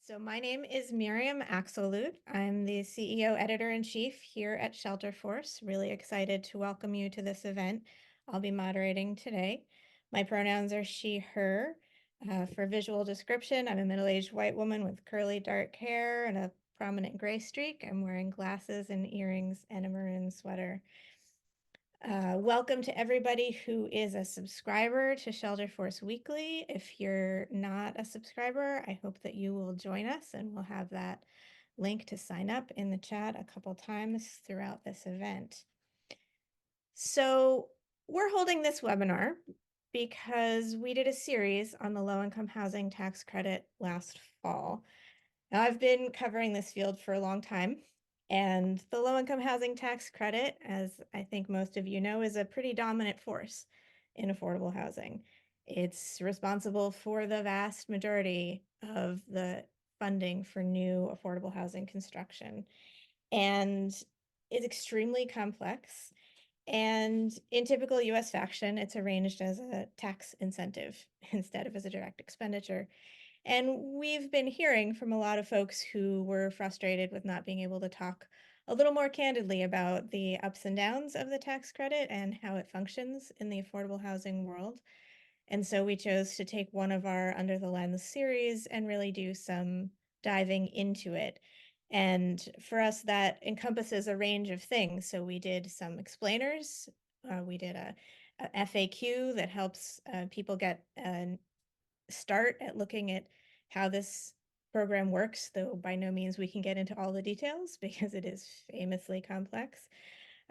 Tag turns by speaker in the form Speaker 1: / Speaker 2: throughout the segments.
Speaker 1: So my name is Miriam Axel-Lute. I'm the CEO Editor-in-Chief here at Shelterforce. Really excited to welcome you to this event. I'll be moderating today. My pronouns are she, her. For visual description, I'm a middle-aged white woman with curly dark hair and a prominent gray streak. I'm wearing glasses and earrings and a maroon sweater. Welcome to everybody who is a subscriber to Shelterforce Weekly. If you're not a subscriber, I hope that you will join us, and we'll have that link to sign up in the chat a couple times throughout this event. So we're holding this webinar because we did a series on the low-income housing tax credit last fall. Now, I've been covering this field for a long time, and the low-income housing tax credit, as I think most of you know, is a pretty dominant force in affordable housing. It's responsible for the vast majority of the funding for new affordable housing construction, and is extremely complex. And in typical US fashion, it's arranged as a tax incentive instead of as a direct expenditure. And we've been hearing from a lot of folks who were frustrated with not being able to talk a little more candidly about the ups and downs of the tax credit and how it functions in the affordable housing world. And so we chose to take one of our Under the Lens series and really do some diving into it. And for us, that encompasses a range of things. So we did some explainers. We did a FAQ that helps people get a start at looking at how this program works, though by no means we can get into all the details because it is famously complex.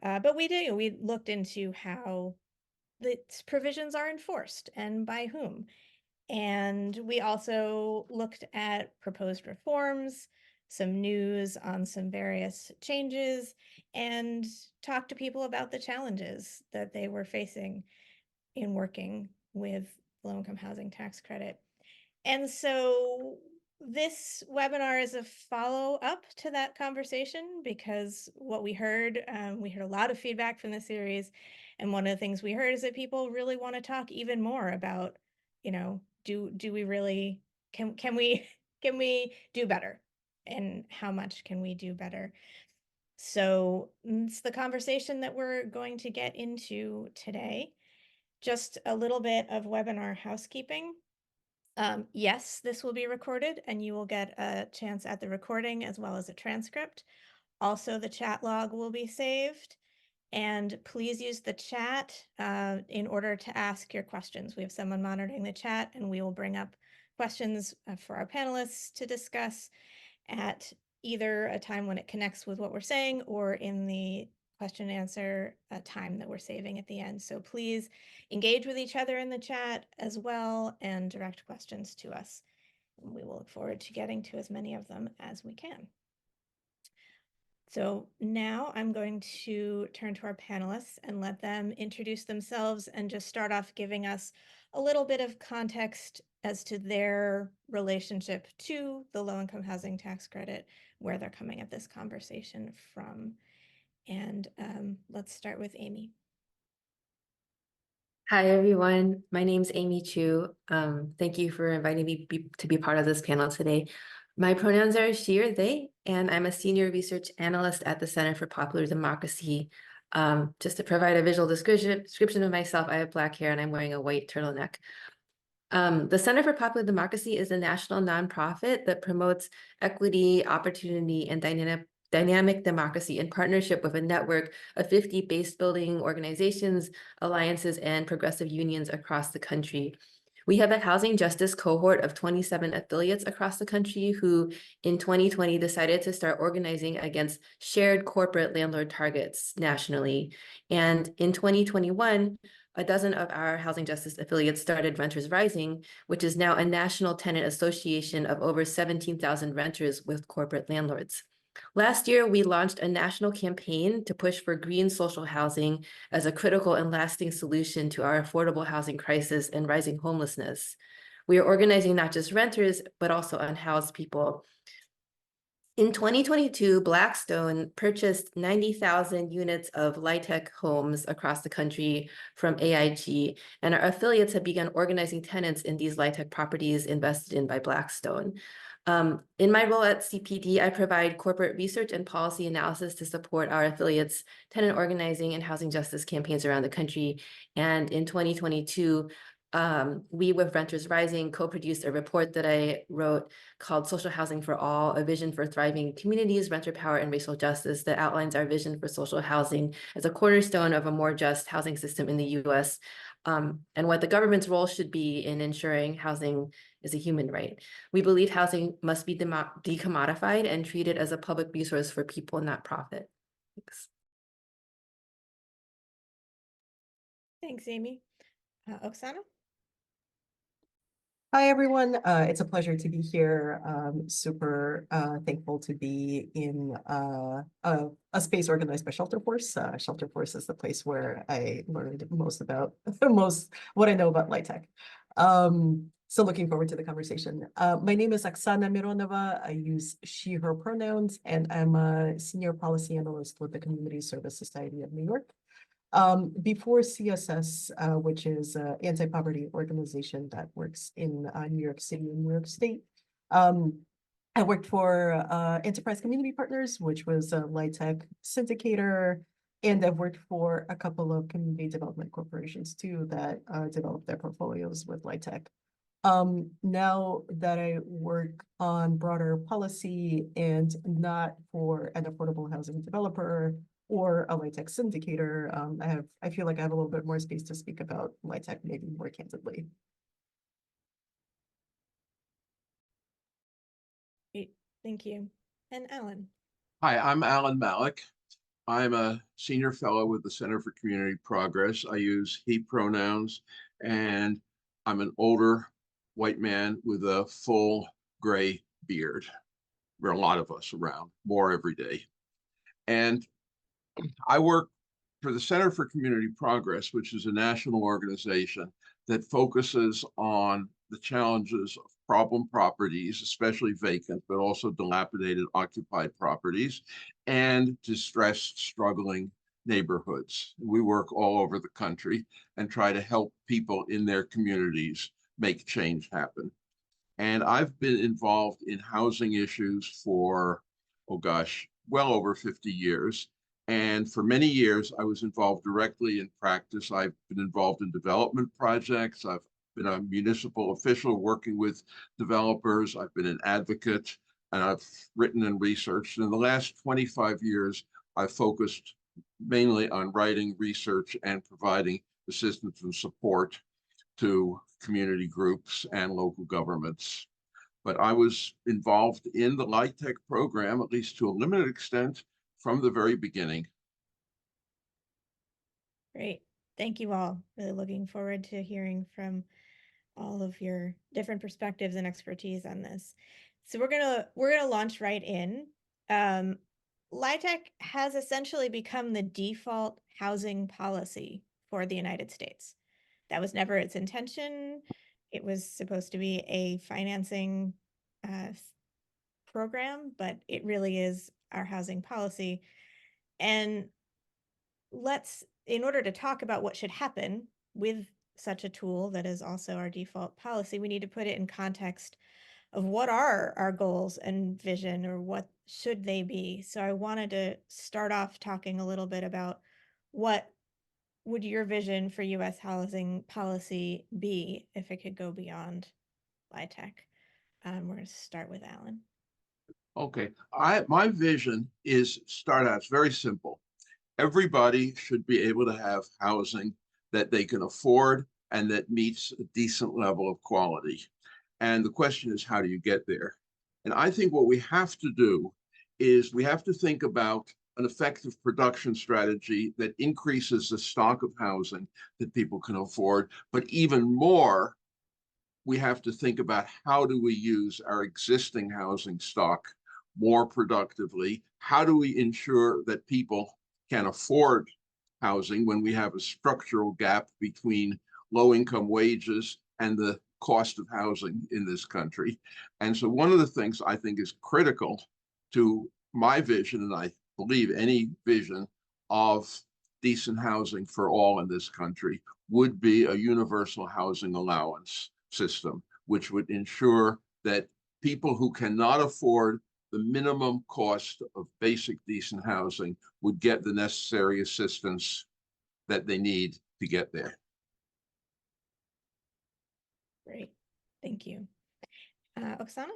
Speaker 1: But we looked into how the provisions are enforced and by whom. And we also looked at proposed reforms, some news on some various changes, and talked to people about the challenges that they were facing in working with low-income housing tax credit. And so this webinar is a follow-up to that conversation because what we heard a lot of feedback from the series. And one of the things we heard is that people really want to talk even more about, do we really, can we do better? And how much can we do better? So it's the conversation that we're going to get into today. Just a little bit of webinar housekeeping. Yes, this will be recorded and you will get a chance at the recording as well as a transcript. Also, the chat log will be saved. And please use the chat in order to ask your questions. We have someone monitoring the chat and we will bring up questions for our panelists to discuss at either a time when it connects with what we're saying or in the question and answer time that we're saving at the end. So please engage with each other in the chat as well and direct questions to us. And we will look forward to getting to as many of them as we can. So now I'm going to turn to our panelists and let them introduce themselves and just start off giving us a little bit of context as to their relationship to the low-income housing tax credit, where they're coming at this conversation from. And let's start with Amee.
Speaker 2: Hi, everyone. My name's Amee Chew. Thank you for inviting me to be part of this panel today. My pronouns are she or they, and I'm a senior research analyst at the Center for Popular Democracy. Just to provide a visual description of myself, I have black hair and I'm wearing a white turtleneck. The Center for Popular Democracy is a national nonprofit that promotes equity, opportunity, and dynamic democracy in partnership with a network of 50 base-building organizations, alliances, and progressive unions across the country. We have a housing justice cohort of 27 affiliates across the country who in 2020 decided to start organizing against shared corporate landlord targets nationally. And in 2021, a dozen of our housing justice affiliates started Renters Rising, which is now a national tenant association of over 17,000 renters with corporate landlords. Last year, we launched a national campaign to push for green social housing as a critical and lasting solution to our affordable housing crisis and rising homelessness. We are organizing not just renters, but also unhoused people. In 2022, Blackstone purchased 90,000 units of LIHTC homes across the country from AIG, and our affiliates have begun organizing tenants in these LIHTC properties invested in by Blackstone. In my role at CPD, I provide corporate research and policy analysis to support our affiliates' tenant organizing and housing justice campaigns around the country. And in 2022, we with Renters Rising co-produced a report that I wrote called Social Housing for All, a vision for thriving communities, renter power, and racial justice that outlines our vision for social housing as a cornerstone of a more just housing system in the US, and what the government's role should be in ensuring housing is a human right. We believe housing must be decommodified and treated as a public resource for people, not profit. Thanks.
Speaker 1: Thanks, Amy. Oksana?
Speaker 3: Hi, everyone. It's a pleasure to be here. Super thankful to be in a space organized by Shelterforce. Shelterforce is the place where I learned most about what I know about LIHTC. So looking forward to the conversation. My name is Oksana Mironova. I use she, her pronouns, and I'm a senior policy analyst with the Community Service Society of New York. Before CSS, which is an anti-poverty organization that works in New York City and New York State, I worked for Enterprise Community Partners, which was a LIHTC syndicator, and I've worked for a couple of community development corporations too that developed their portfolios with LIHTC. Now that I work on broader policy and not for an affordable housing developer or a LIHTC syndicator, I feel like I have a little bit more space to speak about LIHTC maybe more candidly.
Speaker 1: Great, thank you. And Alan?
Speaker 4: Hi, I'm Alan Mallach. I'm a senior fellow with the Center for Community Progress. I use he pronouns, and I'm an older white man with a full gray beard. There are a lot of us around, more every day. And I work for the Center for Community Progress, which is a national organization that focuses on the challenges of problem properties, especially vacant, but also dilapidated occupied properties, and distressed, struggling neighborhoods. We work all over the country and try to help people in their communities make change happen. And I've been involved in housing issues for, oh gosh, well over 50 years. And for many years, I was involved directly in practice. I've been involved in development projects. I've been a municipal official working with developers. I've been an advocate, and I've written and researched. In the last 25 years, I've focused mainly on writing, research, and providing assistance and support to community groups and local governments. But I was involved in the LIHTC program, at least to a limited extent, from the very beginning.
Speaker 1: Great, thank you all. Really looking forward to hearing from all of your different perspectives and expertise on this. So we're gonna launch right in. LIHTC has essentially become the default housing policy for the United States. That was never its intention. It was supposed to be a financing program, but it really is our housing policy. And in order to talk about what should happen with such a tool that is also our default policy, we need to put it in context of what are our goals and vision, or what should they be. So I wanted to start off talking a little bit about what would your vision for US housing policy be if it could go beyond LIHTC? We're going to start with Alan.
Speaker 4: Okay, my vision is start out, it's very simple. Everybody should be able to have housing that they can afford and that meets a decent level of quality. And the question is, how do you get there? And I think what we have to do is we have to think about an effective production strategy that increases the stock of housing that people can afford. But even more, we have to think about how do we use our existing housing stock more productively? How do we ensure that people can afford housing when we have a structural gap between low-income wages and the cost of housing in this country? And so one of the things I think is critical to my vision, and I believe any vision of decent housing for all in this country, would be a universal housing allowance system, which would ensure that people who cannot afford the minimum cost of basic decent housing would get the necessary assistance that they need to get there.
Speaker 1: Great, thank you. Oksana?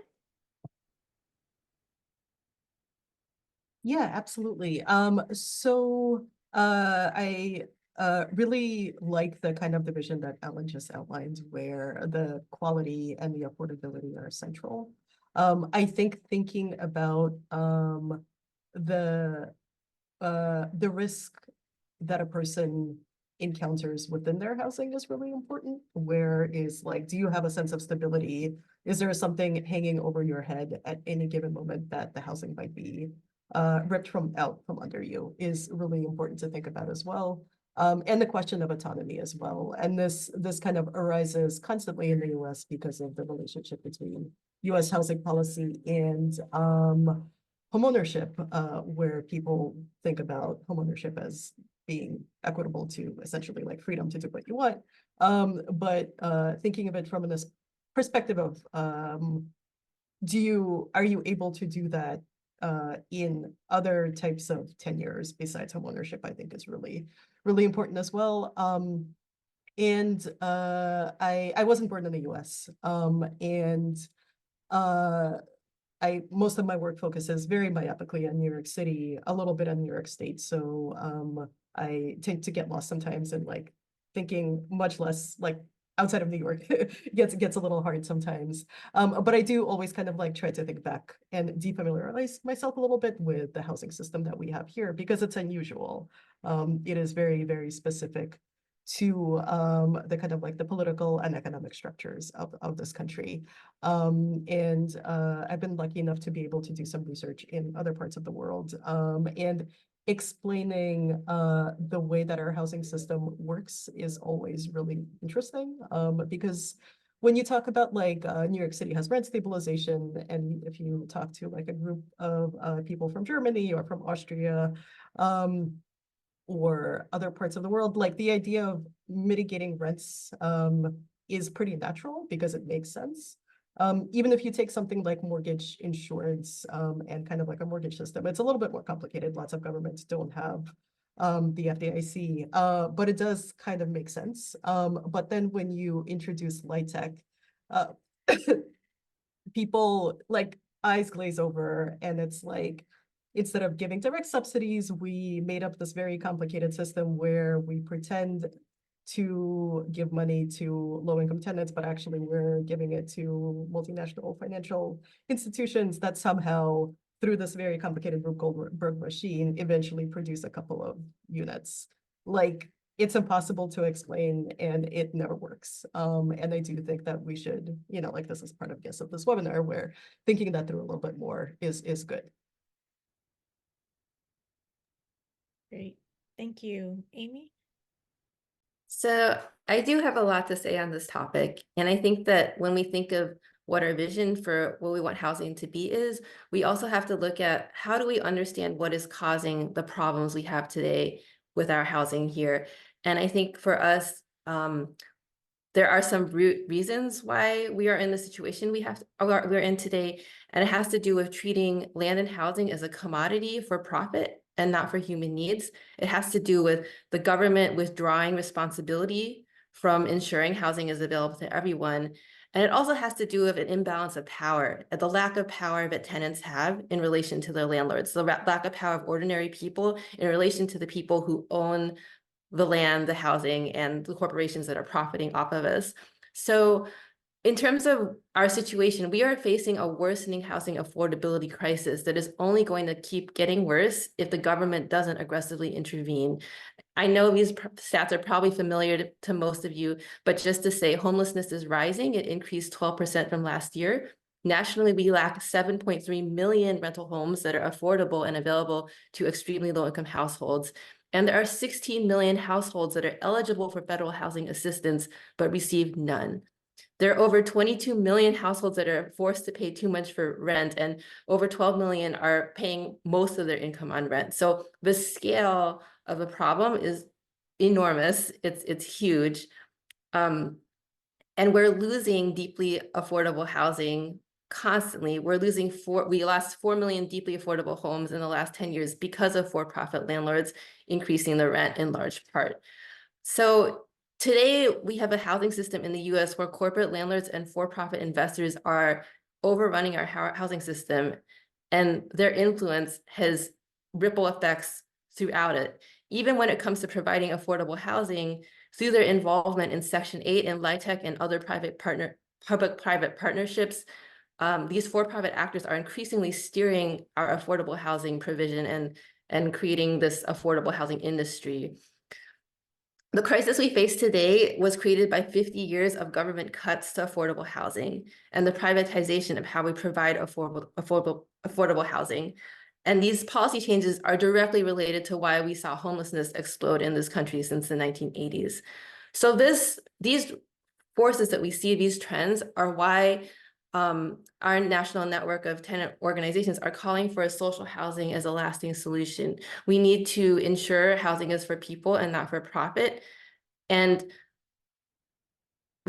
Speaker 3: Yeah, absolutely. I really like the kind of division that Ellen just outlined, where the quality and the affordability are central. I think thinking about the risk that a person encounters within their housing is really important. Where is like, do you have a sense of stability? Is there something hanging over your head at any given moment that the housing might be ripped out from under you, is really important to think about as well. And the question of autonomy as well. And this kind of arises constantly in the US because of the relationship between US housing policy and homeownership, where people think about homeownership as being equitable to essentially like freedom to do what you want. But thinking of it from this perspective of are you able to do that in other types of tenures besides homeownership, I think is really, really important as well. I wasn't born in the US. Most of my work focuses very myopically on New York City, a little bit on New York State. So I tend to get lost sometimes in like thinking much less like outside of New York. gets a little hard sometimes. But I do always kind of like try to think back and defamiliarize myself a little bit with the housing system that we have here, because it's unusual. It is very, very specific to the kind of like the political and economic structures of this country. I've been lucky enough to be able to do some research in other parts of the world, and explaining the way that our housing system works is always really interesting, because when you talk about like New York City has rent stabilization, and if you talk to like a group of people from Germany or from Austria, or other parts of the world, like the idea of mitigating rents is pretty natural because it makes sense. Even if you take something like mortgage insurance and kind of like a mortgage system, it's a little bit more complicated. Lots of governments don't have the FDIC, but it does kind of make sense. But then when you introduce LIHTC, people like eyes glaze over, and it's like, instead of giving direct subsidies, we made up this very complicated system where we pretend to give money to low-income tenants, but actually we're giving it to multinational financial institutions that somehow, through this very complicated Rube Goldberg machine, eventually produce a couple of units. Like, it's impossible to explain, and it never works. And I do think that we should, like this is part of, guess, of this webinar, where thinking that through a little bit more is good.
Speaker 1: Great, thank you. Amee?
Speaker 2: So I do have a lot to say on this topic. And I think that when we think of what our vision for what we want housing to be is, we also have to look at how do we understand what is causing the problems we have today with our housing here. And I think for us, there are some root reasons why we are in the situation we're in today. And it has to do with treating land and housing as a commodity for profit and not for human needs. It has to do with the government withdrawing responsibility from ensuring housing is available to everyone. And it also has to do with an imbalance of power, the lack of power that tenants have in relation to their landlords, the lack of power of ordinary people in relation to the people who own the land, the housing, and the corporations that are profiting off of us. So in terms of our situation, we are facing a worsening housing affordability crisis that is only going to keep getting worse if the government doesn't aggressively intervene. I know these stats are probably familiar to most of you, but just to say, homelessness is rising. It increased 12% from last year. Nationally, we lack 7.3 million rental homes that are affordable and available to extremely low-income households. And there are 16 million households that are eligible for federal housing assistance, but receive none. There are over 22 million households that are forced to pay too much for rent, and over 12 million are paying most of their income on rent. So the scale of the problem is enormous. It's huge. And we're losing deeply affordable housing constantly. We lost 4 million deeply affordable homes in the last 10 years because of for-profit landlords increasing the rent in large part. So today we have a housing system in the US where corporate landlords and for-profit investors are overrunning our housing system, and their influence has ripple effects throughout it. Even when it comes to providing affordable housing, through their involvement in Section 8 and LIHTC and other public-private partnerships, these for-profit actors are increasingly steering our affordable housing provision and creating this affordable housing industry. The crisis we face today was created by 50 years of government cuts to affordable housing and the privatization of how we provide affordable housing. And these policy changes are directly related to why we saw homelessness explode in this country since the 1980s. So these forces that we see, these trends, are why our national network of tenant organizations are calling for social housing as a lasting solution. We need to ensure housing is for people and not for profit. And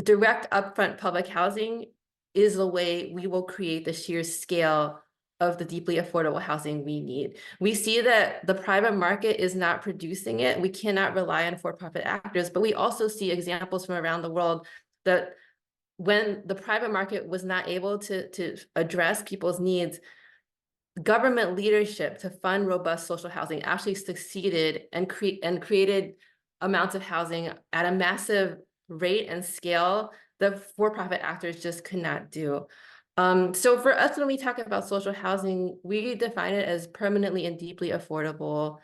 Speaker 2: direct upfront public housing is the way we will create the sheer scale of the deeply affordable housing we need. We see that the private market is not producing it. We cannot rely on for-profit actors, but we also see examples from around the world that when the private market was not able to address people's needs, government leadership to fund robust social housing actually succeeded and created amounts of housing at a massive rate and scale that for-profit actors just could not do. So for us, when we talk about social housing, we define it as permanently and deeply affordable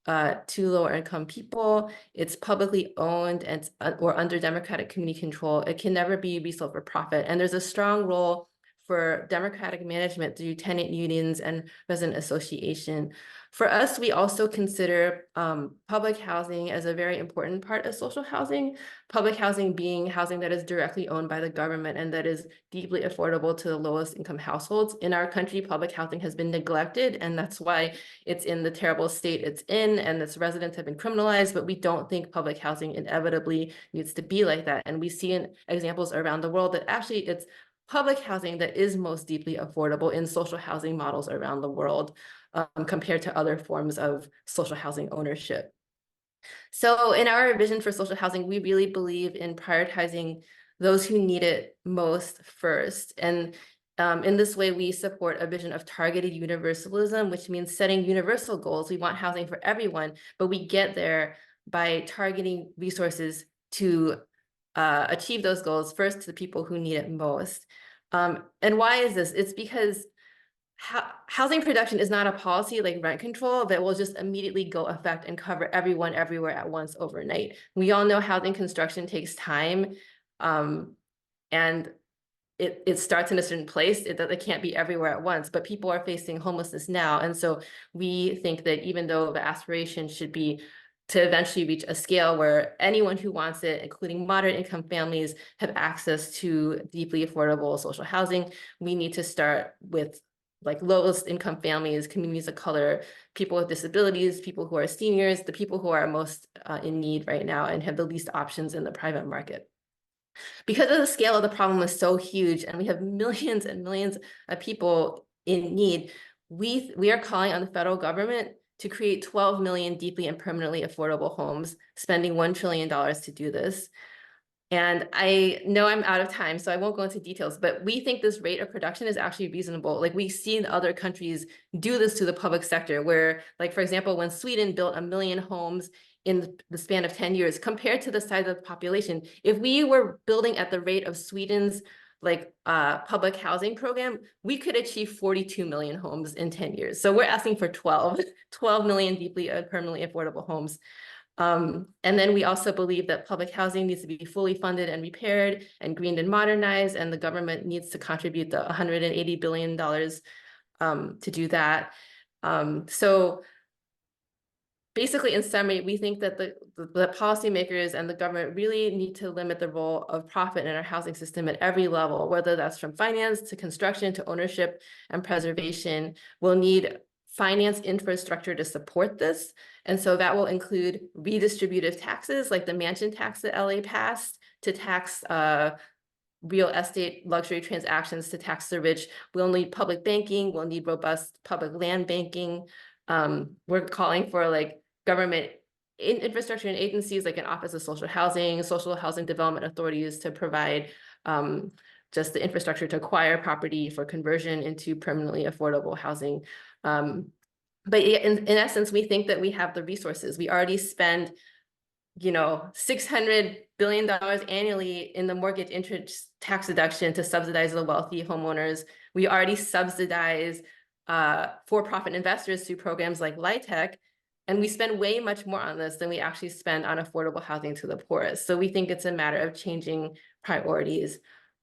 Speaker 2: to lower income people. It's publicly owned and or under democratic community control. It can never be resold for profit. And there's a strong role for democratic management through tenant unions and resident association. For us, we also consider public housing as a very important part of social housing. Public housing being housing that is directly owned by the government and that is deeply affordable to the lowest income households. In our country, public housing has been neglected, and that's why it's in the terrible state it's in, and its residents have been criminalized. But we don't think public housing inevitably needs to be like that. And we see in examples around the world that actually it's public housing that is most deeply affordable in social housing models around the world compared to other forms of social housing ownership. So in our vision for social housing, we really believe in prioritizing those who need it most first. And in this way, we support a vision of targeted universalism, which means setting universal goals. We want housing for everyone, but we get there by targeting resources to achieve those goals first to the people who need it most. And why is this? It's because housing production is not a policy like rent control that will just immediately go effect and cover everyone everywhere at once overnight. We all know housing construction takes time, and it starts in a certain place. It can't be everywhere at once, but people are facing homelessness now. And so we think that even though the aspiration should be to eventually reach a scale where anyone who wants it, including moderate income families, have access to deeply affordable social housing, we need to start with like lowest income families, communities of color, people with disabilities, people who are seniors, the people who are most in need right now and have the least options in the private market. Because of the scale of the problem is so huge and we have millions and millions of people in need, we are calling on the federal government to create 12 million deeply and permanently affordable homes, spending $1 trillion to do this. And I know I'm out of time, so I won't go into details, but we think this rate of production is actually reasonable. Like we've seen other countries do this to the public sector where, like, for example, when Sweden built 1 million homes in the span of 10 years, compared to the size of the population, if we were building at the rate of Sweden's public housing program, we could achieve 42 million homes in 10 years. So we're asking for 12 million deeply and permanently affordable homes. And then we also believe that public housing needs to be fully funded and repaired and greened and modernized, and the government needs to contribute the $180 billion to do that. So basically, in summary, we think that the policymakers and the government really need to limit the role of profit in our housing system at every level, whether that's from finance to construction to ownership and preservation. We'll need finance infrastructure to support this. And so that will include redistributive taxes like the mansion tax that LA passed to tax real estate luxury transactions, to tax the rich. We'll need public banking. We'll need robust public land banking. We're calling for like government infrastructure and agencies like an Office of Social Housing Development Authorities to provide just the infrastructure to acquire property for conversion into permanently affordable housing. But in essence, we think that we have the resources. We already spend, $600 billion annually in the mortgage interest tax deduction to subsidize the wealthy homeowners. We already subsidize for-profit investors through programs like LIHTC, and we spend way much more on this than we actually spend on affordable housing to the poorest. So we think it's a matter of changing priorities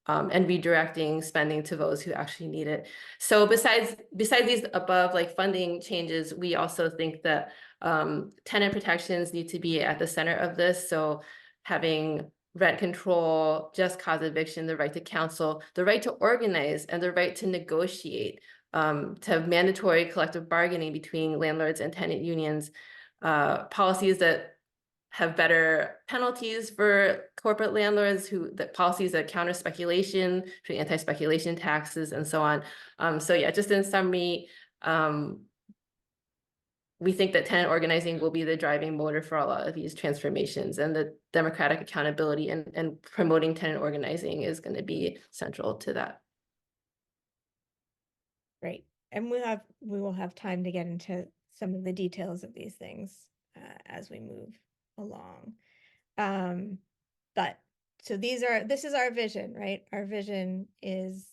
Speaker 2: and redirecting spending to those who actually need it. So besides these above like funding changes, we also think that tenant protections need to be at the center of this. So having rent control, just cause eviction, the right to counsel, the right to organize, and the right to negotiate, to have mandatory collective bargaining between landlords and tenant unions, policies that have better penalties for corporate landlords, policies that counter speculation, through anti-speculation taxes and so on. So yeah, just in summary, we think that tenant organizing will be the driving motor for a lot of these transformations, and the democratic accountability and promoting tenant organizing is going to be central to that.
Speaker 1: Great. And we will have time to get into some of the details of these things as we move along. But so this is our vision, right? Our vision is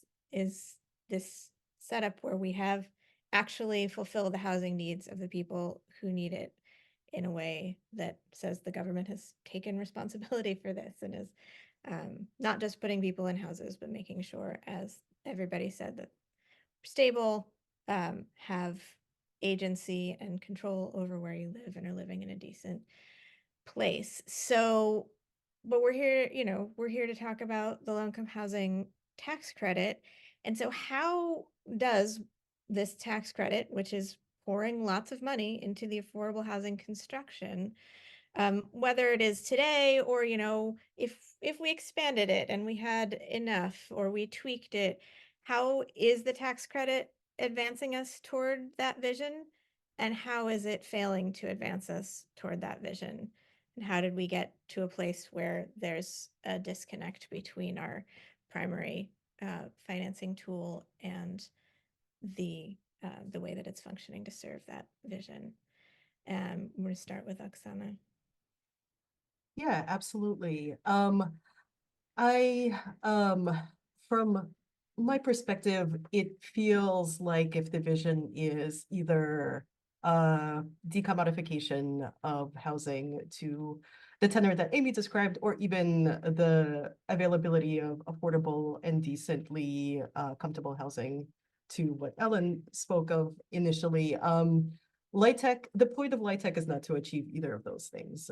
Speaker 1: this setup where we have actually fulfill the housing needs of the people who need it in a way that says the government has taken responsibility for this and is not just putting people in houses, but making sure, as everybody said, that stable, have agency and control over where you live and are living in a decent place. So, but we're here to talk about the low-income housing tax credit. And so how does this tax credit, which is pouring lots of money into the affordable housing construction, whether it is today or, if we expanded it and we had enough or we tweaked it, how is the tax credit advancing us toward that vision? And how is it failing to advance us toward that vision? And how did we get to a place where there's a disconnect between our primary financing tool and the way that it's functioning to serve that vision? I'm going to start with Oksana.
Speaker 3: Yeah, absolutely. From my perspective, it feels like if the vision is either decommodification of housing to the tenor that Amee described, or even the availability of affordable and decently comfortable housing to what Ellen spoke of initially. LIHTC, the point of LIHTC is not to achieve either of those things.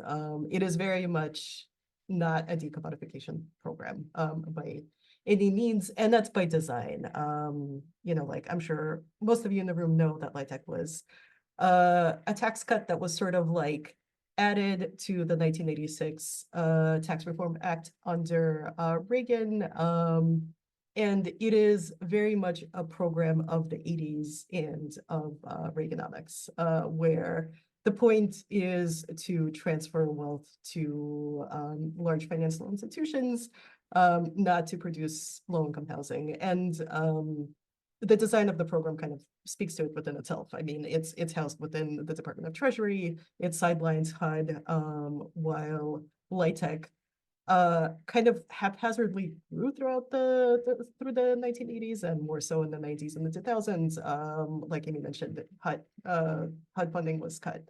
Speaker 3: It is very much not a decommodification program by any means, and that's by design. Like I'm sure most of you in the room know that LIHTC was a tax cut that was sort of like added to the 1986 Tax Reform Act under Reagan. And it is very much a program of the 80s and of Reaganomics, where the point is to transfer wealth to large financial institutions, not to produce low-income housing. And the design of the program kind of speaks to it within itself. I mean, it's housed within the Department of Treasury. It sidelines HUD, while LIHTC kind of haphazardly grew throughout through the 1980s and more so in the 90s and the 2000s. Like Amee mentioned, HUD funding was cut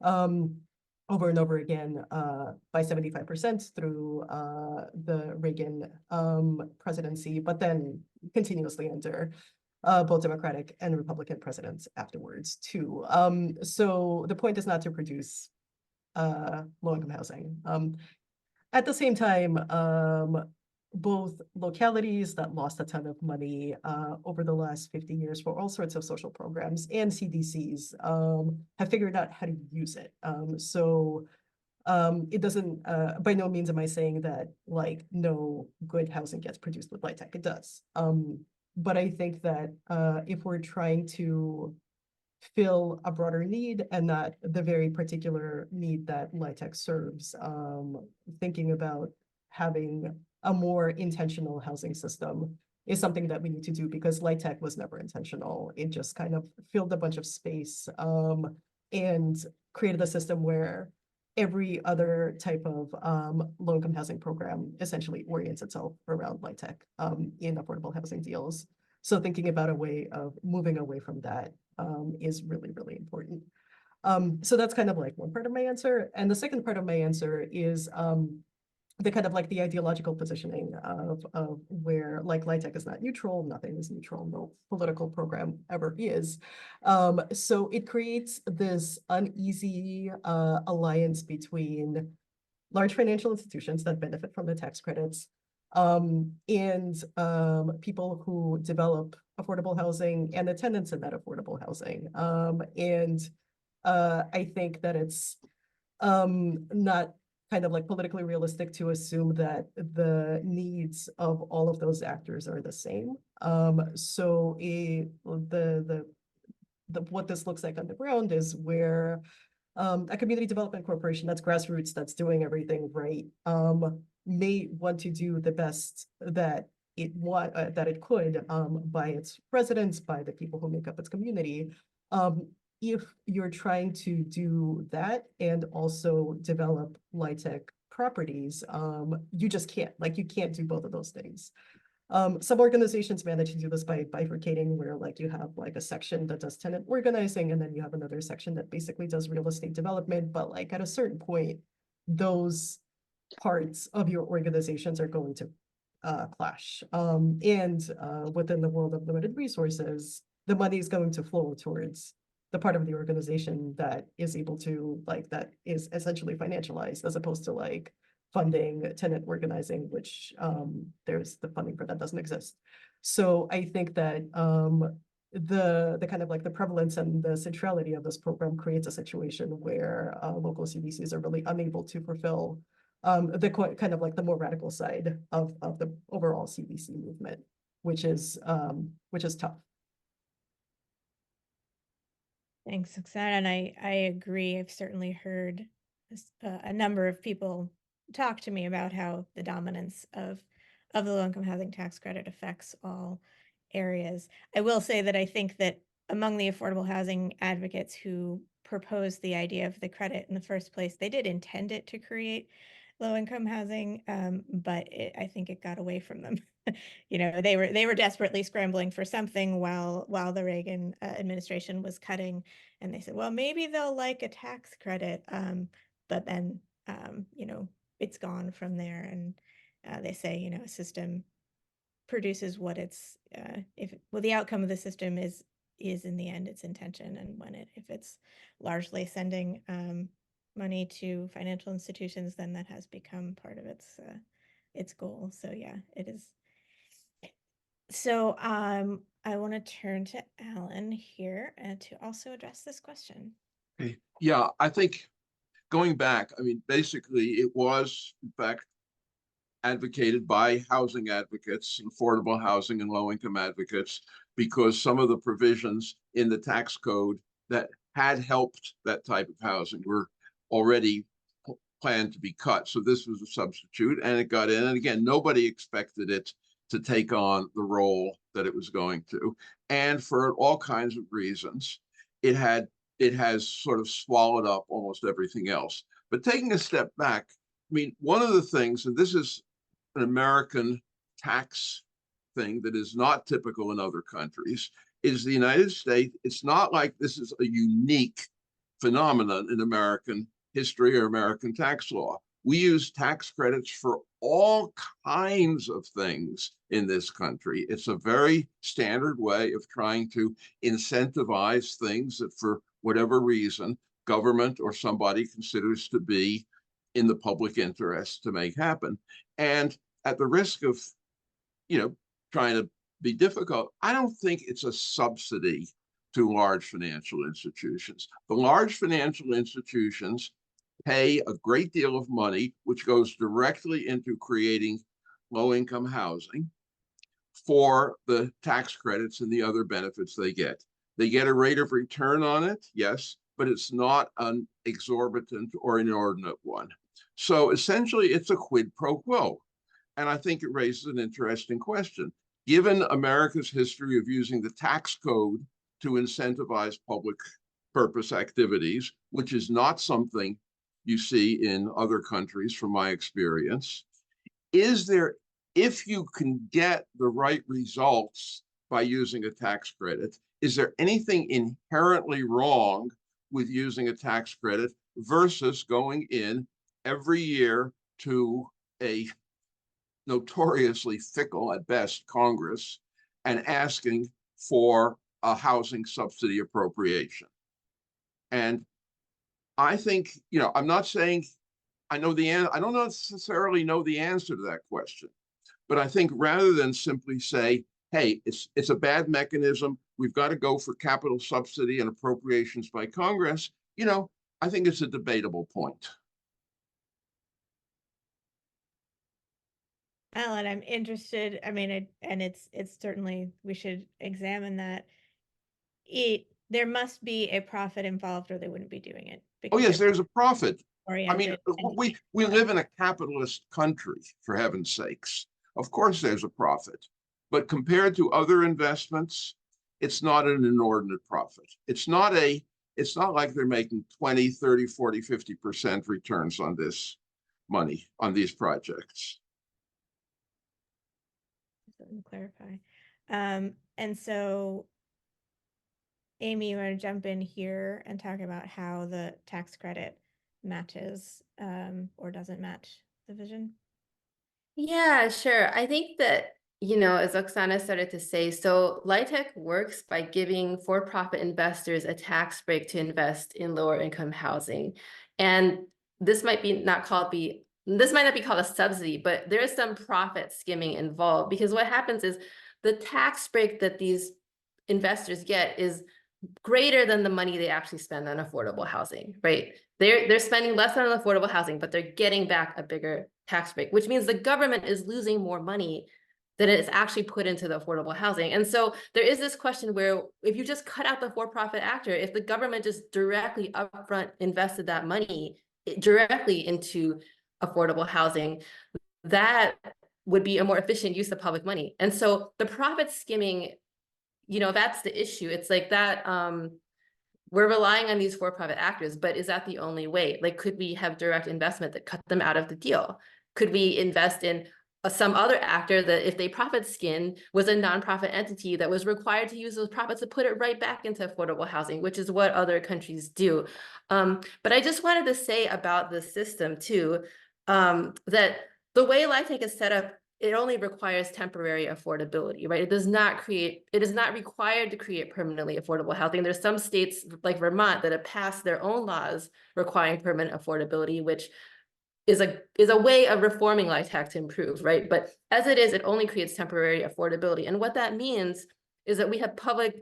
Speaker 3: over and over again by 75% through the Reagan presidency, but then continuously under both Democratic and Republican presidents afterwards too. So the point is not to produce low-income housing. At the same time, both localities that lost a ton of money over the last 50 years for all sorts of social programs and CDCs have figured out how to use it. It doesn't, by no means am I saying that like no good housing gets produced with LIHTC, it does. But I think that if we're trying to fill a broader need and not the very particular need that LIHTC serves, thinking about having a more intentional housing system is something that we need to do because LIHTC was never intentional. It just kind of filled a bunch of space and created a system where every other type of low-income housing program essentially orients itself around LIHTC in affordable housing deals. So thinking about a way of moving away from that is really, really important. So that's kind of like one part of my answer. And the second part of my answer is the kind of like the ideological positioning of where like LIHTC is not neutral, nothing is neutral, no political program ever is. So it creates this uneasy alliance between large financial institutions that benefit from the tax credits and people who develop affordable housing and the tenants in that affordable housing. I think that it's not kind of like politically realistic to assume that the needs of all of those actors are the same. So what this looks like on the ground is where a community development corporation that's grassroots, that's doing everything right, may want to do the best that it could by its residents, by the people who make up its community. If you're trying to do that and also develop LIHTC properties, you just can't. Like you can't do both of those things. Some organizations manage to do this by bifurcating, where like you have like a section that does tenant organizing, and then you have another section that basically does real estate development. But like at a certain point, those parts of your organizations are going to clash. Within the world of limited resources, the money is going to flow towards the part of the organization that is able to like that is essentially financialized, as opposed to like funding tenant organizing, which there's the funding for that doesn't exist. So I think that the kind of like the prevalence and the centrality of this program creates a situation where local CDCs are really unable to fulfill the kind of like the more radical side of the overall CDC movement, which is tough.
Speaker 1: Thanks, Oksana. And I agree. I've certainly heard a number of people talk to me about how the dominance of the low-income housing tax credit affects all areas. I will say that I think that among the affordable housing advocates who proposed the idea of the credit in the first place, they did intend it to create low-income housing, but I think it got away from them. You know, they were desperately scrambling for something while the Reagan administration was cutting, and they said, well, maybe they'll like a tax credit, but then you know, it's gone from there. And they say, you know, a system produces what it's the outcome of the system is in the end its intention, and if it's largely sending money to financial institutions, then that has become part of its goal. So yeah, it is. So I want to turn to Alan here to also address this question.
Speaker 4: Okay. Yeah, I think going back, I mean, basically it was in fact advocated by housing advocates, affordable housing and low-income advocates, because some of the provisions in the tax code that had helped that type of housing were already planned to be cut. So this was a substitute and it got in. And again, nobody expected it to take on the role that it was going to. And for all kinds of reasons, it has sort of swallowed up almost everything else. But taking a step back, I mean, one of the things, and this is an American tax thing that is not typical in other countries, is the United States. It's not like this is a unique phenomenon in American history or American tax law. We use tax credits for all kinds of things in this country. It's a very standard way of trying to incentivize things that for whatever reason, government or somebody considers to be in the public interest to make happen. And at the risk of, trying to be difficult, I don't think it's a subsidy to large financial institutions. The large financial institutions pay a great deal of money, which goes directly into creating low-income housing for the tax credits and the other benefits they get. They get a rate of return on it, yes, but it's not an exorbitant or inordinate one. So essentially, it's a quid pro quo. And I think it raises an interesting question. Given America's history of using the tax code to incentivize public purpose activities, which is not something you see in other countries from my experience, if you can get the right results by using a tax credit, is there anything inherently wrong with using a tax credit versus going in every year to a notoriously fickle at best Congress and asking for a housing subsidy appropriation? And I think, I'm not saying I know the answer. I don't necessarily know the answer to that question, but I think rather than simply say, hey, it's a bad mechanism, we've got to go for capital subsidy and appropriations by Congress, I think it's a debatable point.
Speaker 1: Alan, I'm interested, and it's certainly, we should examine that. There must be a profit involved or they wouldn't be doing it.
Speaker 4: Oh, yes, there's a profit.
Speaker 1: Oriented.
Speaker 4: We live in a capitalist country, for heaven's sakes. Of course, there's a profit. But compared to other investments, it's not an inordinate profit. It's not like they're making 20, 30, 40, 50% returns on this money, on these projects.
Speaker 1: Let me clarify. And so, Amy, you want to jump in here and talk about how the tax credit matches or doesn't match the vision?
Speaker 2: Yeah, sure. I think that, as Oksana started to say, so LIHTC works by giving for-profit investors a tax break to invest in lower income housing. And this might not be called a subsidy, but there is some profit skimming involved, because what happens is the tax break that these investors get is greater than the money they actually spend on affordable housing, right? They're spending less on affordable housing, but they're getting back a bigger tax break, which means the government is losing more money than it's actually put into the affordable housing. And so there is this question where if you just cut out the for-profit actor, if the government just directly upfront invested that money directly into affordable housing, that would be a more efficient use of public money. And so the profit skimming, that's the issue. It's like that, we're relying on these for-profit actors, but is that the only way? Like, could we have direct investment that cut them out of the deal? Could we invest in some other actor that, if they profit skin, was a nonprofit entity that was required to use those profits to put it right back into affordable housing, which is what other countries do. But I just wanted to say about the system too, that the way LIHTC is set up, it only requires temporary affordability, right? It is not required to create permanently affordable housing. There's some states like Vermont that have passed their own laws requiring permanent affordability, which is a way of reforming LIHTC to improve, right? But as it is, it only creates temporary affordability. And what that means is that we have public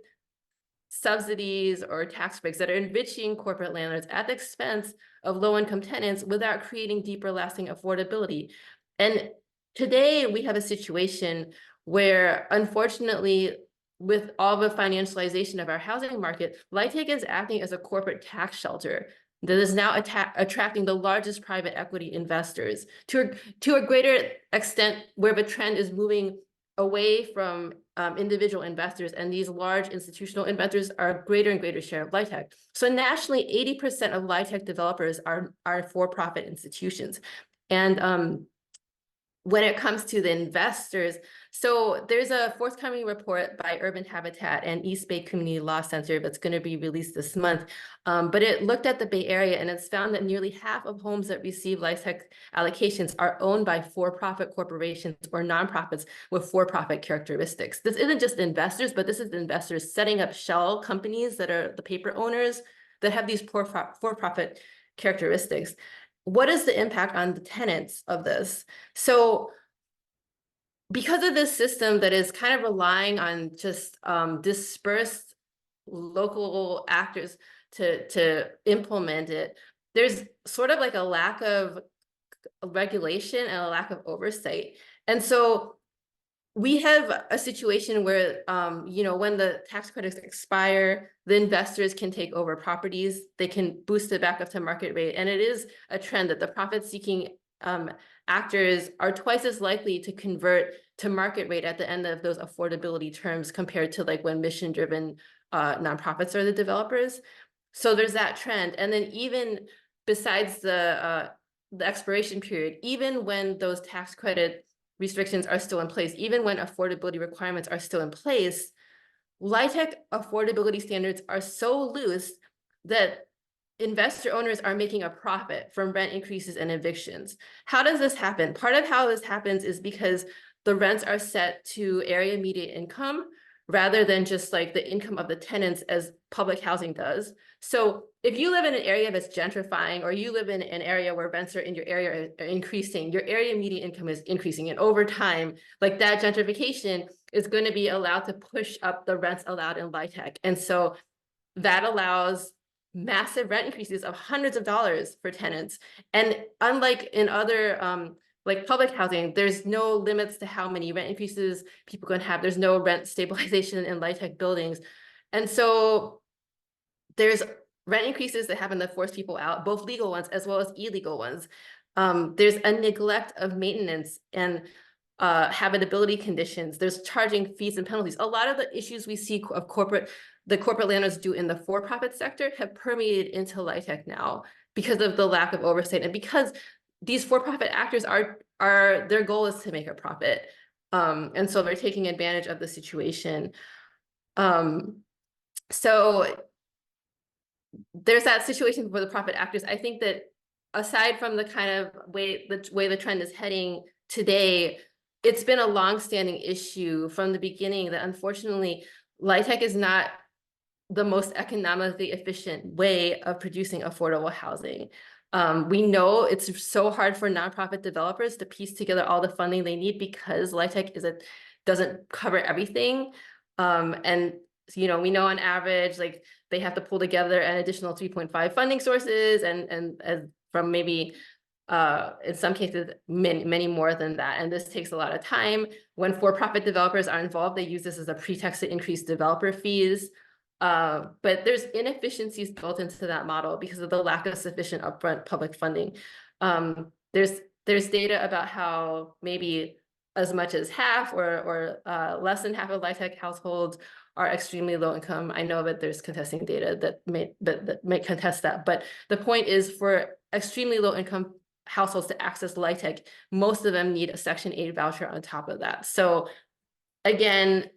Speaker 2: subsidies or tax breaks that are enriching corporate landlords at the expense of low-income tenants without creating deeper, lasting affordability. And today, we have a situation where, unfortunately, with all the financialization of our housing market, LIHTC is acting as a corporate tax shelter that is now attracting the largest private equity investors to a greater extent, where the trend is moving away from individual investors, and these large institutional investors are a greater and greater share of LIHTC. So nationally, 80% of LIHTC developers are for-profit institutions. And when it comes to the investors, so there's a forthcoming report by Urban Habitat and East Bay Community Law Center that's going to be released this month. But it looked at the Bay Area and it's found that nearly half of homes that receive LIHTC allocations are owned by for-profit corporations or nonprofits with for-profit characteristics. This isn't just investors, but this is investors setting up shell companies that are the paper owners that have these for-profit characteristics. What is the impact on the tenants of this? So because of this system that is kind of relying on just dispersed local actors to implement it, there's sort of like a lack of regulation and a lack of oversight. And so we have a situation where, you know, when the tax credits expire, the investors can take over properties, they can boost it back up to market rate. And it is a trend that the profit-seeking actors are twice as likely to convert to market rate at the end of those affordability terms compared to like when mission-driven nonprofits are the developers. So there's that trend. And then even besides the expiration period, even when those tax credit restrictions are still in place, even when affordability requirements are still in place, LIHTC affordability standards are so loose that investor owners are making a profit from rent increases and evictions. How does this happen? Part of how this happens is because the rents are set to area median income rather than just like the income of the tenants as public housing does. So if you live in an area that's gentrifying, or you live in an area where rents are in your area are increasing, your area median income is increasing. And over time, like that gentrification is going to be allowed to push up the rents allowed in LIHTC. And so that allows massive rent increases of hundreds of dollars for tenants. And unlike in other like public housing, there's no limits to how many rent increases people can have. There's no rent stabilization in LIHTC buildings. And so there's rent increases that happen to force people out, both legal ones as well as illegal ones. There's a neglect of maintenance and habitability conditions. There's charging fees and penalties. A lot of the issues we see of the corporate landlords do in the for-profit sector have permeated into LIHTC now because of the lack of oversight and because these for-profit actors are their goal is to make a profit. And so they're taking advantage of the situation. So there's that situation for the profit actors. I think that aside from the kind of way the trend is heading today, it's been a long-standing issue from the beginning that unfortunately LIHTC is not the most economically efficient way of producing affordable housing. We know it's so hard for nonprofit developers to piece together all the funding they need because LIHTC doesn't cover everything. And you know, we know on average, like they have to pull together an additional 3.5 funding sources and from maybe in some cases many more than that. And this takes a lot of time. When for-profit developers are involved, they use this as a pretext to increase developer fees. But there's inefficiencies built into that model because of the lack of sufficient upfront public funding. There's data about how maybe as much as half or less than half of LIHTC households are extremely low income. I know that there's contesting data that may contest that, but the point is for extremely low income households to access LIHTC, most of them need a Section 8 voucher on top of that. So again,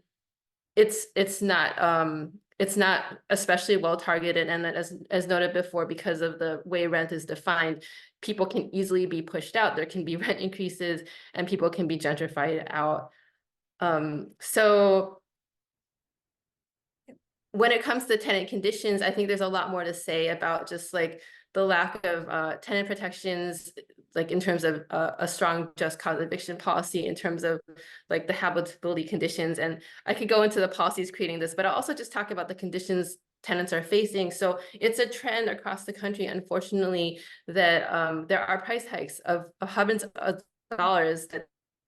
Speaker 2: it's not especially well targeted, and then as noted before, because of the way rent is defined, people can easily be pushed out. There can be rent increases, and people can be gentrified out. So when it comes to tenant conditions, I think there's a lot more to say about just like the lack of tenant protections, like in terms of a strong just cause eviction policy, in terms of like the habitability conditions. And I could go into the policies creating this, but I'll also just talk about the conditions tenants are facing. So it's a trend across the country, unfortunately, that there are price hikes of hundreds of dollars that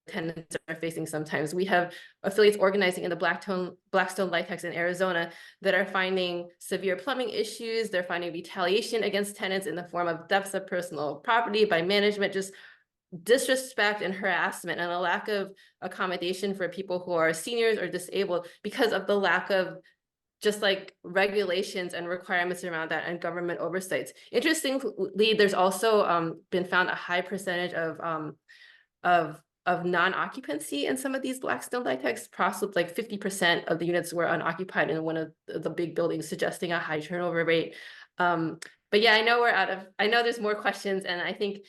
Speaker 2: tenants are facing sometimes. We have affiliates organizing in the Blackstone LIHTCs in Arizona that are finding severe plumbing issues. They're finding retaliation against tenants in the form of thefts of personal property by management, just disrespect and harassment, and a lack of accommodation for people who are seniors or disabled because of the lack of just like regulations and requirements around that and government oversights. Interestingly, there's also been found a high percentage of of non-occupancy in some of these Blackstone LIHTCs. Possibly like 50% of the units were unoccupied in one of the big buildings, suggesting a high turnover rate. But yeah, I know I know there's more questions, and I think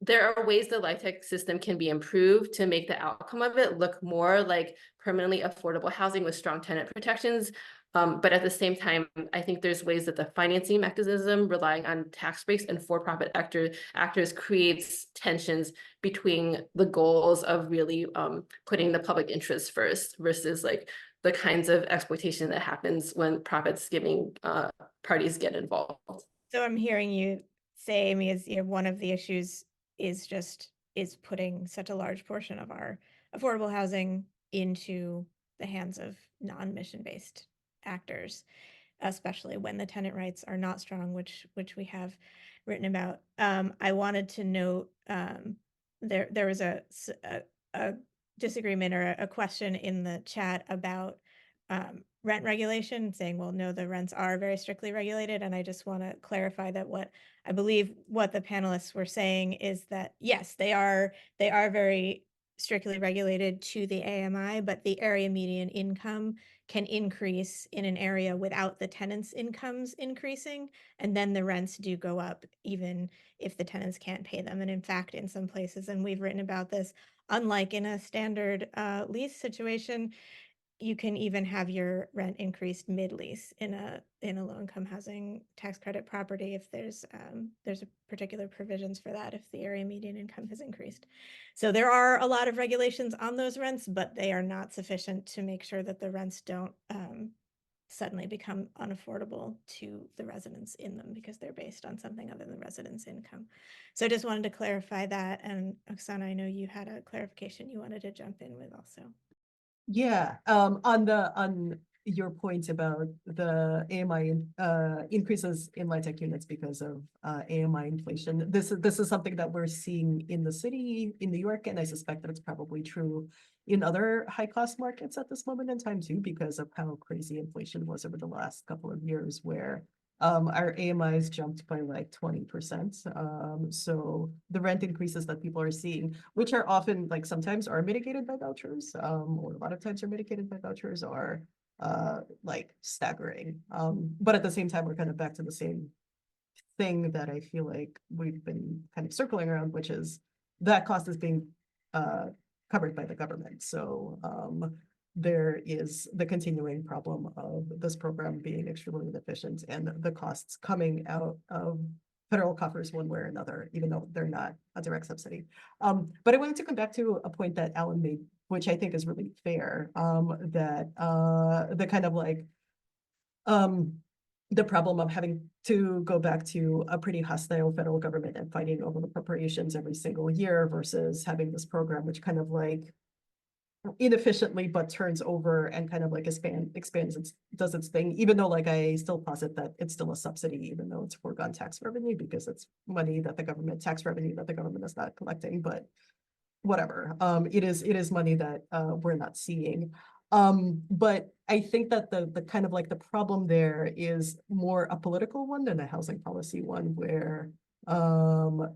Speaker 2: there are ways the LIHTC system can be improved to make the outcome of it look more like permanently affordable housing with strong tenant protections. But at the same time, I think there's ways that the financing mechanism relying on tax breaks and for-profit actors creates tensions between the goals of really putting the public interest first versus like the kinds of exploitation that happens when profits-giving parties get involved.
Speaker 1: So I'm hearing you say, Amy, is one of the issues is putting such a large portion of our affordable housing into the hands of non-mission-based actors, especially when the tenant rights are not strong, which we have written about. I wanted to note there was a disagreement or a question in the chat about rent regulation, saying, well, no, the rents are very strictly regulated. And I just want to clarify that I believe what the panelists were saying is that, yes, they are very strictly regulated to the AMI, but the area median income can increase in an area without the tenants' incomes increasing. And then the rents do go up even if the tenants can't pay them. And in fact, in some places, and we've written about this, unlike in a standard lease situation, you can even have your rent increased mid-lease in a low-income housing tax credit property if there's a particular provisions for that if the area median income has increased. So there are a lot of regulations on those rents, but they are not sufficient to make sure that the rents don't suddenly become unaffordable to the residents in them because they're based on something other than residents' income. So I just wanted to clarify that. And Oksana, I know you had a clarification you wanted to jump in with also.
Speaker 3: Yeah, on your point about the AMI increases in LIHTC units because of AMI inflation. This is something that we're seeing in the city, in New York, and I suspect that it's probably true in other high-cost markets at this moment in time too, because of how crazy inflation was over the last couple of years, where our AMIs jumped by like 20%. So the rent increases that people are seeing, which are often like sometimes are mitigated by vouchers, or a lot of times are mitigated by vouchers, are like staggering. But at the same time, we're kind of back to the same thing that I feel like we've been kind of circling around, which is that cost is being covered by the government. So there is the continuing problem of this program being extremely inefficient and the costs coming out of federal coffers one way or another, even though they're not a direct subsidy. But I wanted to come back to a point that Alan made, which I think is really fair, that the kind of like the problem of having to go back to a pretty hostile federal government and fighting over appropriations every single year versus having this program, which kind of like inefficiently but turns over and kind of like expands does its thing, even though like I still posit that it's still a subsidy, even though it's foregone tax revenue, because it's money that tax revenue that the government is not collecting. But whatever, it is money that we're not seeing. But I think that the kind of like the problem there is more a political one than a housing policy one, where the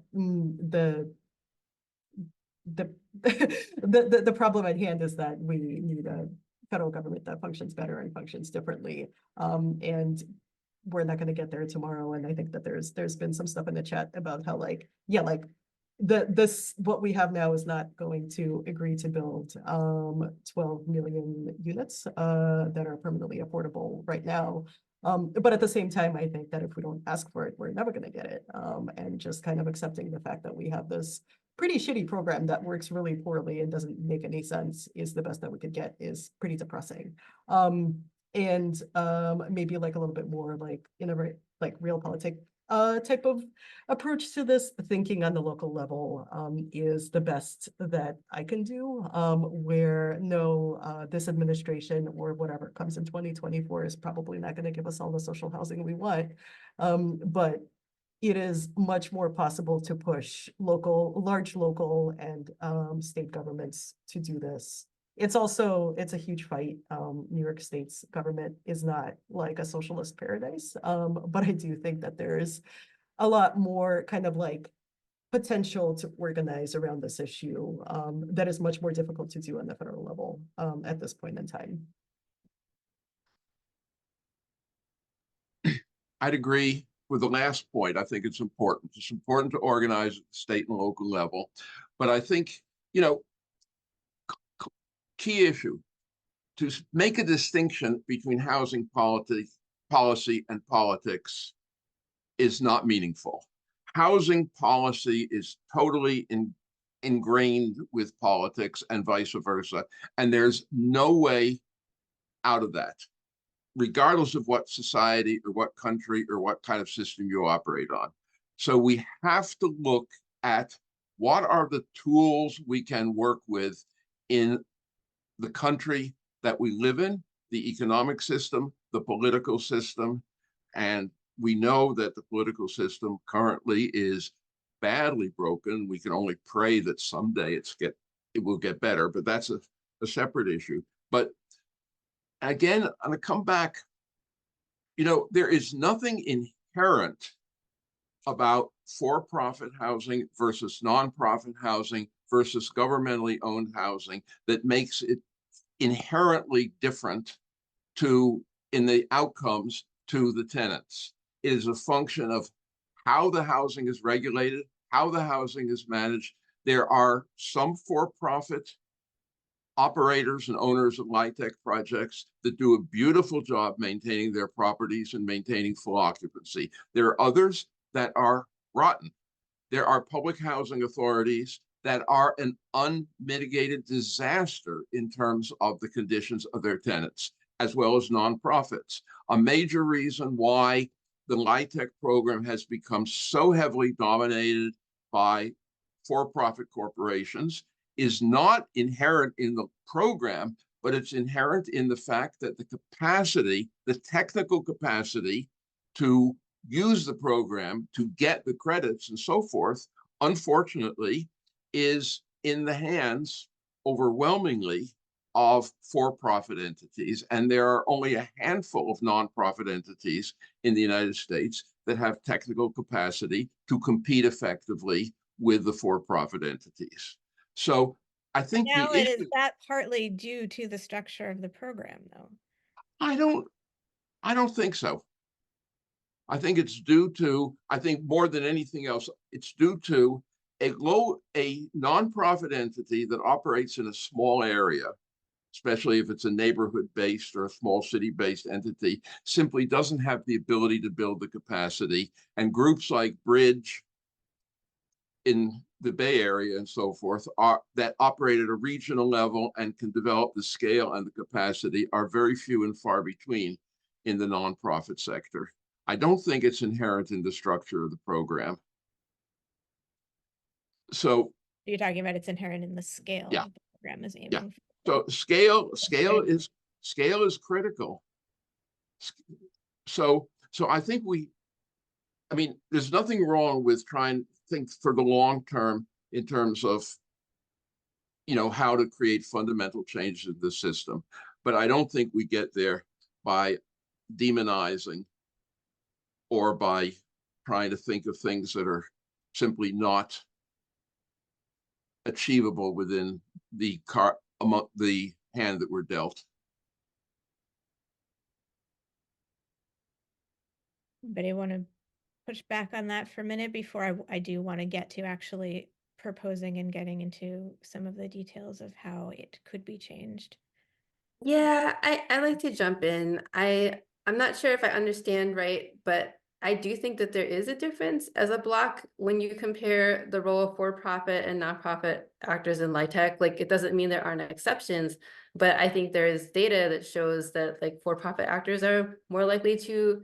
Speaker 3: problem at hand is that we need a federal government that functions better and functions differently. And we're not going to get there tomorrow. And I think that there's been some stuff in the chat about how like, yeah, like what we have now is not going to agree to build 12 million units that are permanently affordable right now. But at the same time, I think that if we don't ask for it, we're never going to get it. And just kind of accepting the fact that we have this pretty shitty program that works really poorly and doesn't make any sense is the best that we could get is pretty depressing. And maybe like a little bit more like in a like realpolitik type of approach to this, thinking on the local level is the best that I can do, where this administration or whatever comes in 2024 is probably not going to give us all the social housing we want. But it is much more possible to push large local and state governments to do this. It's a huge fight. New York State's government is not like a socialist paradise, but I do think that there is a lot more kind of like potential to organize around this issue that is much more difficult to do on the federal level at this point in time.
Speaker 4: I'd agree with the last point. I think it's important. It's important to organize at the state and local level. But I think, key issue, to make a distinction between housing policy and politics is not meaningful. Housing policy is totally ingrained with politics and vice versa. And there's no way out of that, regardless of what society or what country or what kind of system you operate on. So we have to look at what are the tools we can work with in the country that we live in, the economic system, the political system. And we know that the political system currently is badly broken. We can only pray that someday it will get better, but that's a separate issue. But again, I'm going to come back, there is nothing inherent about for-profit housing versus nonprofit housing versus governmentally owned housing that makes it inherently different in the outcomes to the tenants. It is a function of how the housing is regulated, how the housing is managed. There are some for-profit operators and owners of LIHTC projects that do a beautiful job maintaining their properties and maintaining full occupancy. There are others that are rotten. There are public housing authorities that are an unmitigated disaster in terms of the conditions of their tenants, as well as nonprofits. A major reason why the LIHTC program has become so heavily dominated by for-profit corporations is not inherent in the program, but it's inherent in the fact that the capacity, the technical capacity to use the program, to get the credits and so forth, unfortunately, is in the hands overwhelmingly of for-profit entities. And there are only a handful of nonprofit entities in the United States that have technical capacity to compete effectively with the for-profit entities. So I think
Speaker 1: Now,
Speaker 4: the
Speaker 1: is
Speaker 4: issue,
Speaker 1: that partly due to the structure of the program, though?
Speaker 4: I don't think so. I think it's due to, I think more than anything else, it's due to a nonprofit entity that operates in a small area, especially if it's a neighborhood-based or a small city-based entity, simply doesn't have the ability to build the capacity. And groups like Bridge in the Bay Area and so forth that operate at a regional level and can develop the scale and the capacity are very few and far between in the nonprofit sector. I don't think it's inherent in the structure of the program. So
Speaker 1: You're talking about it's inherent in the scale
Speaker 4: yeah,
Speaker 1: of the program is aiming
Speaker 4: so scale is critical. So I think there's nothing wrong with trying to think for the long term in terms of how to create fundamental changes in the system. But I don't think we get there by demonizing or by trying to think of things that are simply not achievable within the hand that we're dealt.
Speaker 1: Anybody want to push back on that for a minute before I do want to get to actually proposing and getting into some of the details of how it could be changed?
Speaker 2: Yeah, I like to jump in. I'm not sure if I understand right, but I do think that there is a difference as a block when you compare the role of for-profit and nonprofit actors in LIHTC. Like, it doesn't mean there aren't exceptions, but I think there is data that shows that like for-profit actors are more likely to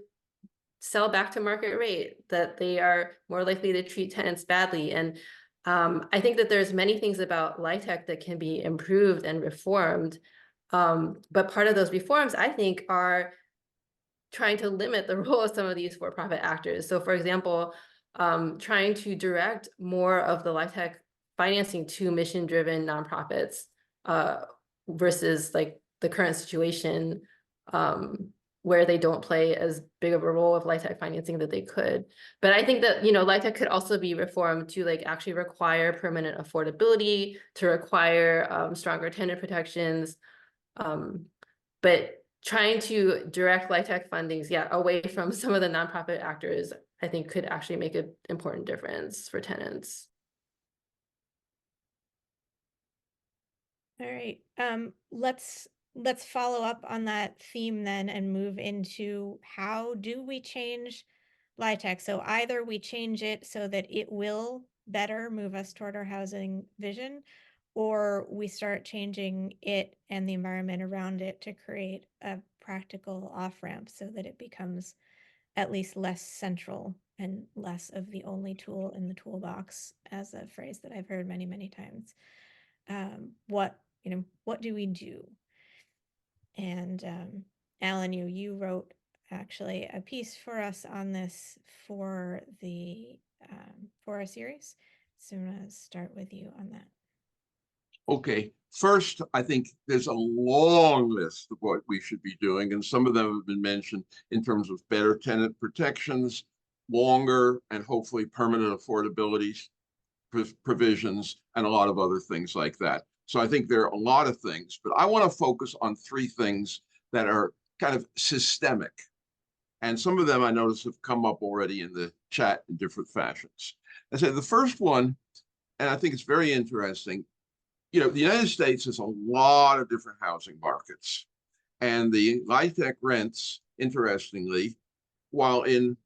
Speaker 2: sell back to market rate, that they are more likely to treat tenants badly. And I think that there's many things about LIHTC that can be improved and reformed. But part of those reforms, I think, are trying to limit the role of some of these for-profit actors. So for example, trying to direct more of the LIHTC financing to mission-driven nonprofits versus like the current situation where they don't play as big of a role of LIHTC financing that they could. But I think that, you know, LIHTC could also be reformed to like actually require permanent affordability, to require stronger tenant protections. But trying to direct LIHTC fundings, away from some of the nonprofit actors, I think could actually make an important difference for tenants.
Speaker 1: All right, let's follow up on that theme then and move into how do we change LIHTC? So either we change it so that it will better move us toward our housing vision, or we start changing it and the environment around it to create a practical off-ramp so that it becomes at least less central and less of the only tool in the toolbox, as a phrase that I've heard many, many times. What do we do? And Alan, you wrote actually a piece for us on this for the for our series. So I'm gonna start with you on that.
Speaker 4: Okay, first, I think there's a long list of what we should be doing, and some of them have been mentioned in terms of better tenant protections, longer and hopefully permanent affordability provisions, and a lot of other things like that. So I think there are a lot of things, but I want to focus on three things that are kind of systemic. And some of them I notice have come up already in the chat in different fashions. I said the first one, and I think it's very interesting, you know, the United States has a lot of different housing markets. And the LIHTC rents, interestingly, while in,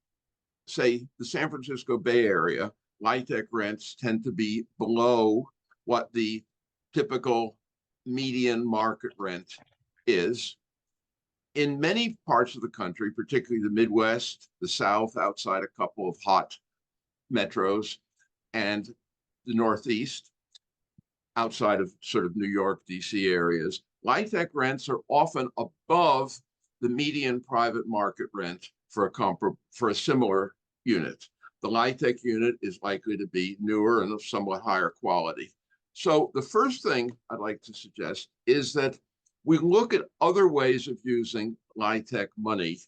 Speaker 4: say, the San Francisco Bay Area, LIHTC rents tend to be below what the typical median market rent is. In many parts of the country, particularly the Midwest, the South, outside a couple of hot metros, and the Northeast, outside of sort of New York, DC areas, LIHTC rents are often above the median private market rent for a similar unit. The LIHTC unit is likely to be newer and of somewhat higher quality. So the first thing I'd like to suggest is that we look at other ways of using LIHTC money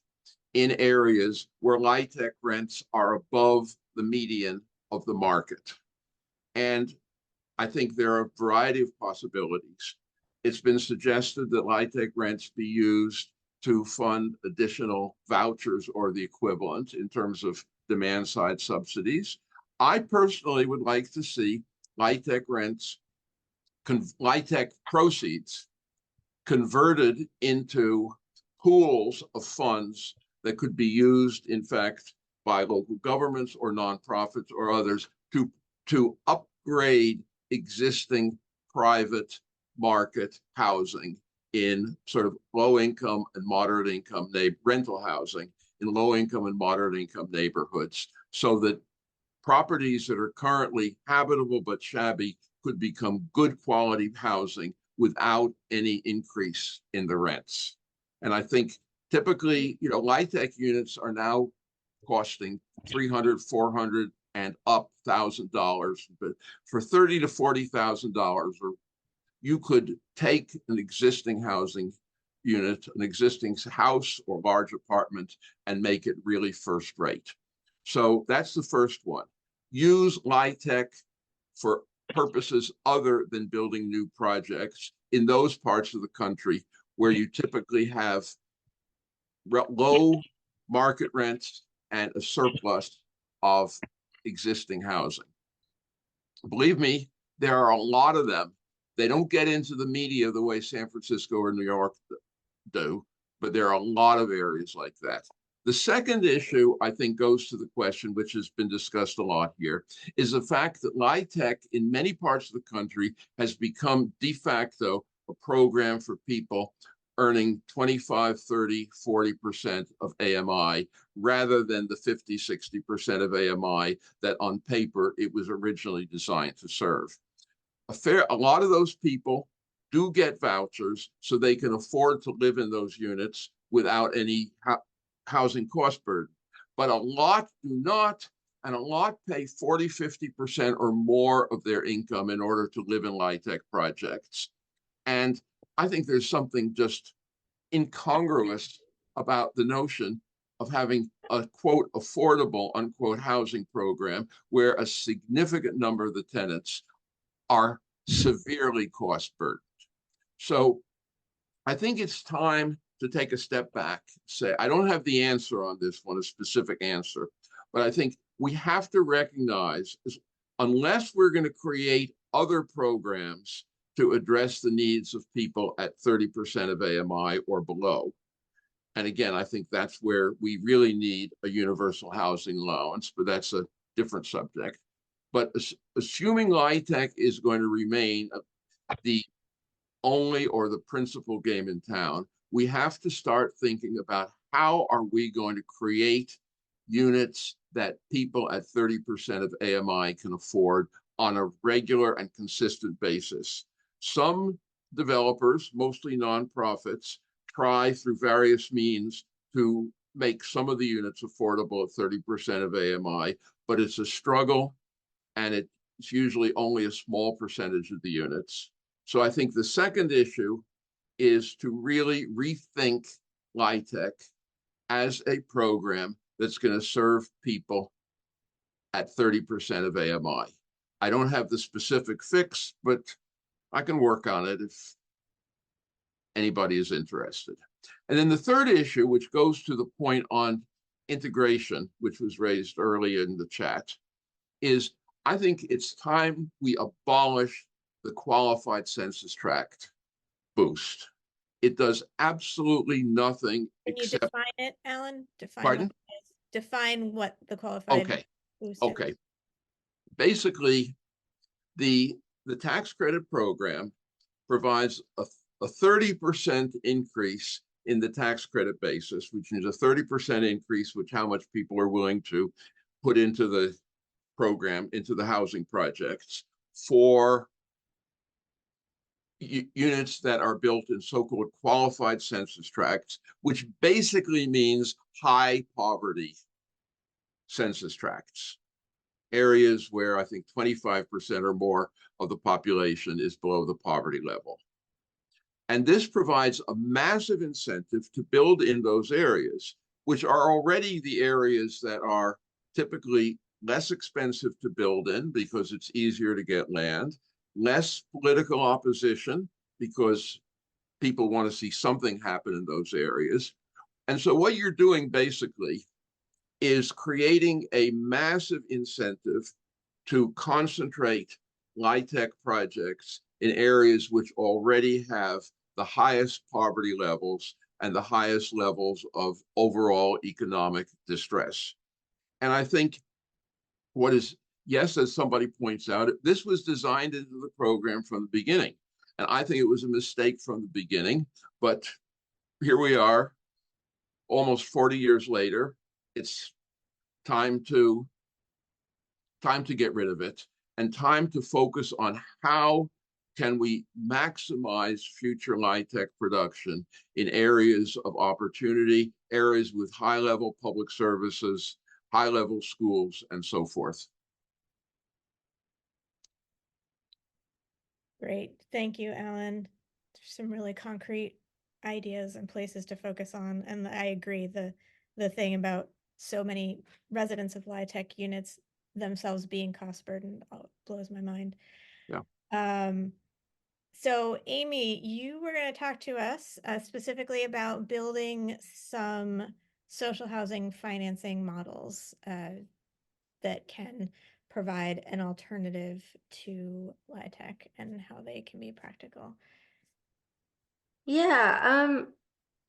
Speaker 4: in areas where LIHTC rents are above the median of the market. And I think there are a variety of possibilities. It's been suggested that LIHTC rents be used to fund additional vouchers or the equivalent in terms of demand side subsidies. I personally would like to see LIHTC rents, LIHTC proceeds converted into pools of funds that could be used, in fact, by local governments or nonprofits or others to upgrade existing private market housing in sort of low income and moderate income rental housing in low income and moderate income neighborhoods, so that properties that are currently habitable but shabby could become good quality housing without any increase in the rents. And I think typically, you know, LIHTC units are now costing $300, $400 and up $1,000, but for $30,000 to $40,000, or you could take an existing housing unit, an existing house or large apartment, and make it really first rate. So that's the first one. Use LIHTC for purposes other than building new projects in those parts of the country where you typically have low market rents and a surplus of existing housing. Believe me, there are a lot of them. They don't get into the media the way San Francisco or New York do, but there are a lot of areas like that. The second issue, I think, goes to the question, which has been discussed a lot here, is the fact that LIHTC in many parts of the country has become de facto a program for people earning 25, 30, 40% of AMI, rather than the 50, 60% of AMI that on paper it was originally designed to serve. A lot of those people do get vouchers so they can afford to live in those units without any housing cost burden. But a lot do not, and a lot pay 40, 50% or more of their income in order to live in LIHTC projects. And I think there's something just incongruous about the notion of having a quote affordable unquote housing program where a significant number of the tenants are severely cost burdened. So I think it's time to take a step back, say, I don't have the answer on this one, a specific answer, but I think we have to recognize, unless we're going to create other programs to address the needs of people at 30% of AMI or below. And again, I think that's where we really need a universal housing allowance, but that's a different subject. But assuming LIHTC is going to remain the only or the principal game in town, we have to start thinking about how are we going to create units that people at 30% of AMI can afford on a regular and consistent basis. Some developers, mostly nonprofits, try through various means to make some of the units affordable at 30% of AMI, but it's a struggle, and it's usually only a small percentage of the units. So I think the second issue is to really rethink LIHTC as a program that's going to serve people at 30% of AMI. I don't have the specific fix, but I can work on it if anybody is interested. And then the third issue, which goes to the point on integration, which was raised early in the chat, is I think it's time we abolish the qualified census tract boost. It does absolutely nothing
Speaker 1: Can you
Speaker 4: except.
Speaker 1: define it, Alan?
Speaker 4: Pardon?
Speaker 1: What it is. Define what the qualified
Speaker 4: Okay.
Speaker 1: boost is.
Speaker 4: Okay. Basically, the tax credit program provides a 30% increase in the tax credit basis, which is a 30% increase, which how much people are willing to put into the program, into the housing projects for units that are built in so-called qualified census tracts, which basically means high poverty census tracts, areas where I think 25% or more of the population is below the poverty level. And this provides a massive incentive to build in those areas, which are already the areas that are typically less expensive to build in because it's easier to get land, less political opposition because people want to see something happen in those areas. And so what you're doing basically is creating a massive incentive to concentrate LIHTC projects in areas which already have the highest poverty levels and the highest levels of overall economic distress. And I think what is, yes, as somebody points out, this was designed into the program from the beginning. And I think it was a mistake from the beginning, but here we are, almost 40 years later. It's time to get rid of it and time to focus on how can we maximize future LIHTC production in areas of opportunity, areas with high-level public services, high-level schools, and so forth.
Speaker 1: Great. Thank you, Alan. There's some really concrete ideas and places to focus on. And I agree, the thing about so many residents of LIHTC units themselves being cost burdened blows my mind.
Speaker 4: Yeah.
Speaker 1: So Amee, you were going to talk to us specifically about building some social housing financing models that can provide an alternative to LIHTC and how they can be practical.
Speaker 2: Yeah,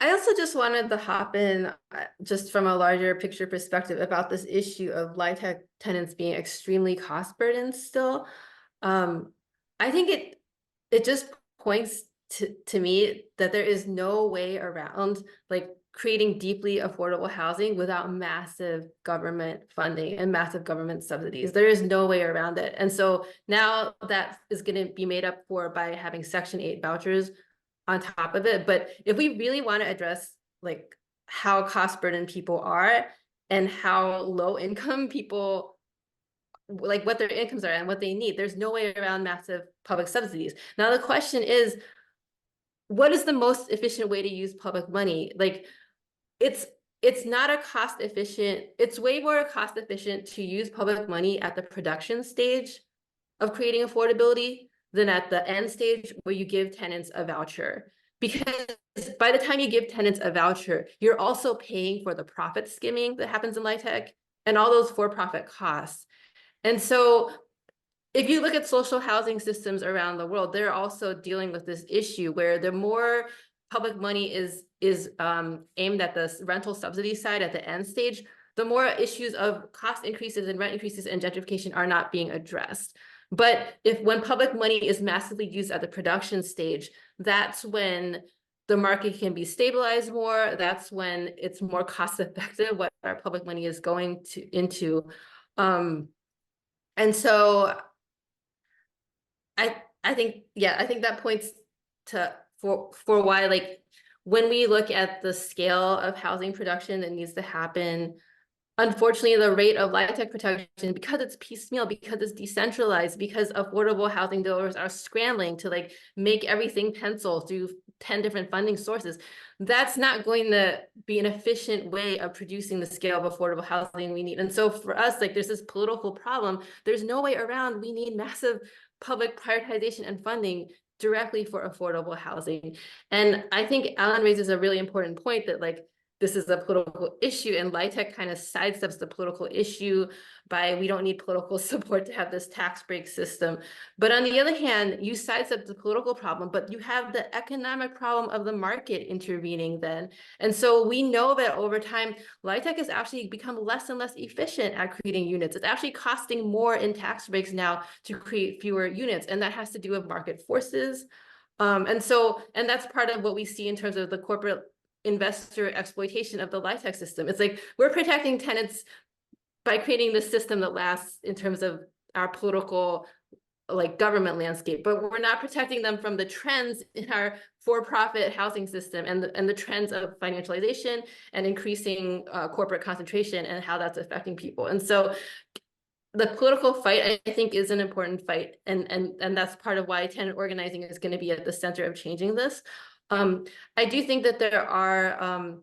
Speaker 2: I also just wanted to hop in just from a larger picture perspective about this issue of LIHTC tenants being extremely cost burdened still. I think it just points to me that there is no way around like creating deeply affordable housing without massive government funding and massive government subsidies. There is no way around it. And so now that is going to be made up for by having Section 8 vouchers on top of it. But if we really want to address like how cost burdened people are and how low income people, like what their incomes are and what they need, there's no way around massive public subsidies. Now the question is, what is the most efficient way to use public money? Like it's not a cost efficient, it's way more cost efficient to use public money at the production stage of creating affordability than at the end stage where you give tenants a voucher. Because by the time you give tenants a voucher, you're also paying for the profit skimming that happens in LIHTC and all those for-profit costs. And so if you look at social housing systems around the world, they're also dealing with this issue where the more public money is aimed at the rental subsidy side at the end stage, the more issues of cost increases and rent increases and gentrification are not being addressed. But when public money is massively used at the production stage, that's when the market can be stabilized more. That's when it's more cost effective what our public money is going into. And so I think that points to for why, like, when we look at the scale of housing production that needs to happen, unfortunately, the rate of LIHTC protection, because it's piecemeal, because it's decentralized, because affordable housing developers are scrambling to like make everything pencil through 10 different funding sources, that's not going to be an efficient way of producing the scale of affordable housing we need. And so for us, like, there's this political problem. There's no way around. We need massive public prioritization and funding directly for affordable housing. And I think Alan raises a really important point that, like, this is a political issue, and LIHTC kind of sidesteps the political issue by, we don't need political support to have this tax break system. But on the other hand, you sidestep the political problem, but you have the economic problem of the market intervening then. And so we know that over time, LIHTC has actually become less and less efficient at creating units. It's actually costing more in tax breaks now to create fewer units, and that has to do with market forces. And that's part of what we see in terms of the corporate investor exploitation of the LIHTC system. It's like, we're protecting tenants by creating this system that lasts in terms of our political, like, government landscape, but we're not protecting them from the trends in our for-profit housing system and the trends of financialization and increasing corporate concentration and how that's affecting people. And so the political fight, I think, is an important fight, and that's part of why tenant organizing is going to be at the center of changing this. I do think that there are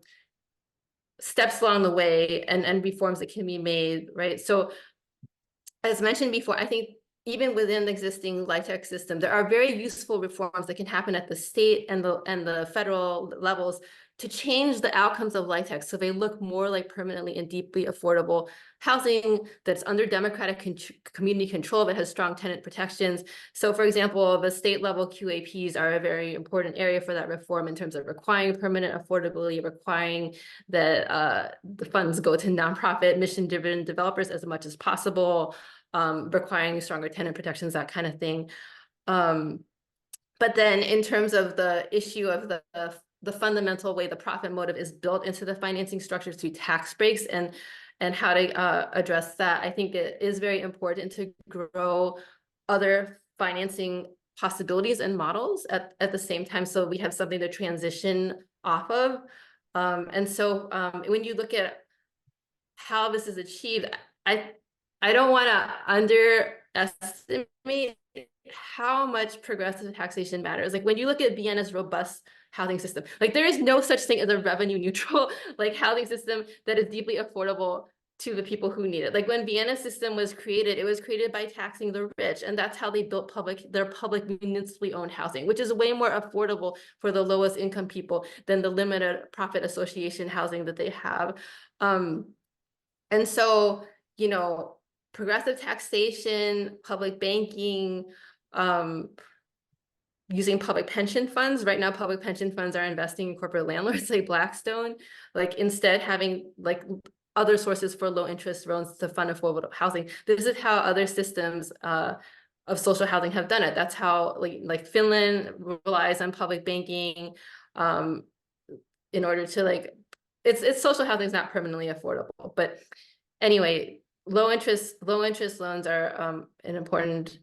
Speaker 2: steps along the way and reforms that can be made, right? So as mentioned before, I think even within the existing LIHTC system, there are very useful reforms that can happen at the state and the federal levels to change the outcomes of LIHTC so they look more like permanently and deeply affordable housing that's under democratic community control that has strong tenant protections. So for example, the state level QAPs are a very important area for that reform in terms of requiring permanent affordability, requiring that the funds go to nonprofit mission-driven developers as much as possible, requiring stronger tenant protections, that kind of thing. But then in terms of the issue of the fundamental way the profit motive is built into the financing structure through tax breaks and how to address that, I think it is very important to grow other financing possibilities and models at the same time, so we have something to transition off of. And so when you look at how this is achieved, I don't want to underestimate how much progressive taxation matters. Like, when you look at Vienna's robust housing system, like, there is no such thing as a revenue neutral like housing system that is deeply affordable to the people who need it. Like, when Vienna's system was created, it was created by taxing the rich, and that's how they built their public municipally owned housing, which is way more affordable for the lowest income people than the limited profit association housing that they have. And so, you know, progressive taxation, public banking, using public pension funds. Right now, public pension funds are investing in corporate landlords like Blackstone, like, instead having like other sources for low interest loans to fund affordable housing. This is how other systems of social housing have done it. That's how like Finland relies on public banking in order to, like, it's social housing is not permanently affordable. But anyway, low interest loans are an important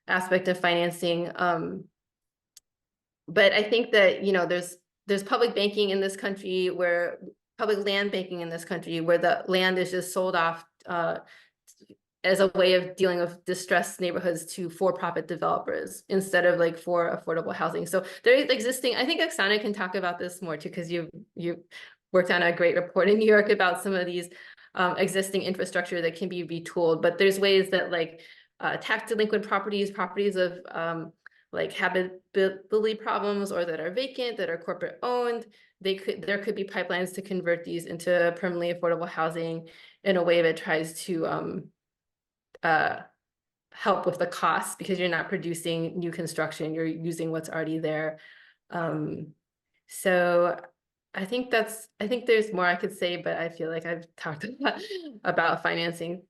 Speaker 2: aspect of financing. But I think that, you know, there's public banking in this country, where public land banking in this country, where the land is just sold off as a way of dealing with distressed neighborhoods to for-profit developers instead of like for affordable housing. So there is existing, I think Oksana can talk about this more too, because you worked on a great report in New York about some of these existing infrastructure that can be retooled, but there's ways that like tax delinquent properties of like habitability problems or that are vacant, that are corporate owned, there could be pipelines to convert these into permanently affordable housing in a way that tries to help with the costs, because you're not producing new construction, you're using what's already there. So I think there's more I could say, but I feel like I've talked a lot about financing.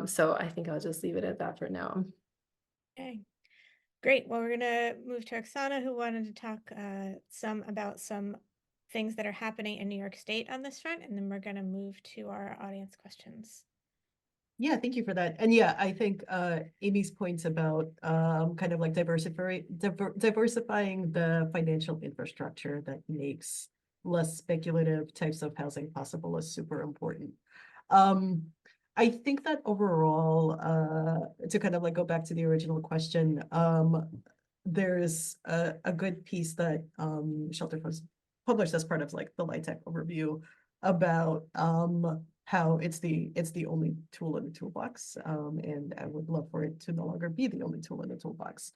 Speaker 2: So I think I'll just leave it at that for now.
Speaker 1: Okay, great. Well, we're gonna move to Oksana, who wanted to talk some about some things that are happening in New York State on this front, and then we're gonna move to our audience questions.
Speaker 3: Yeah, thank you for that. And yeah, I think Amy's points about kind of like diversifying the financial infrastructure that makes less speculative types of housing possible is super important. I think that overall, to kind of like go back to the original question, there's a good piece that Shelterforce published as part of like the LIHTC overview about how it's the only tool in the toolbox, and I would love for it to no longer be the only tool in the toolbox.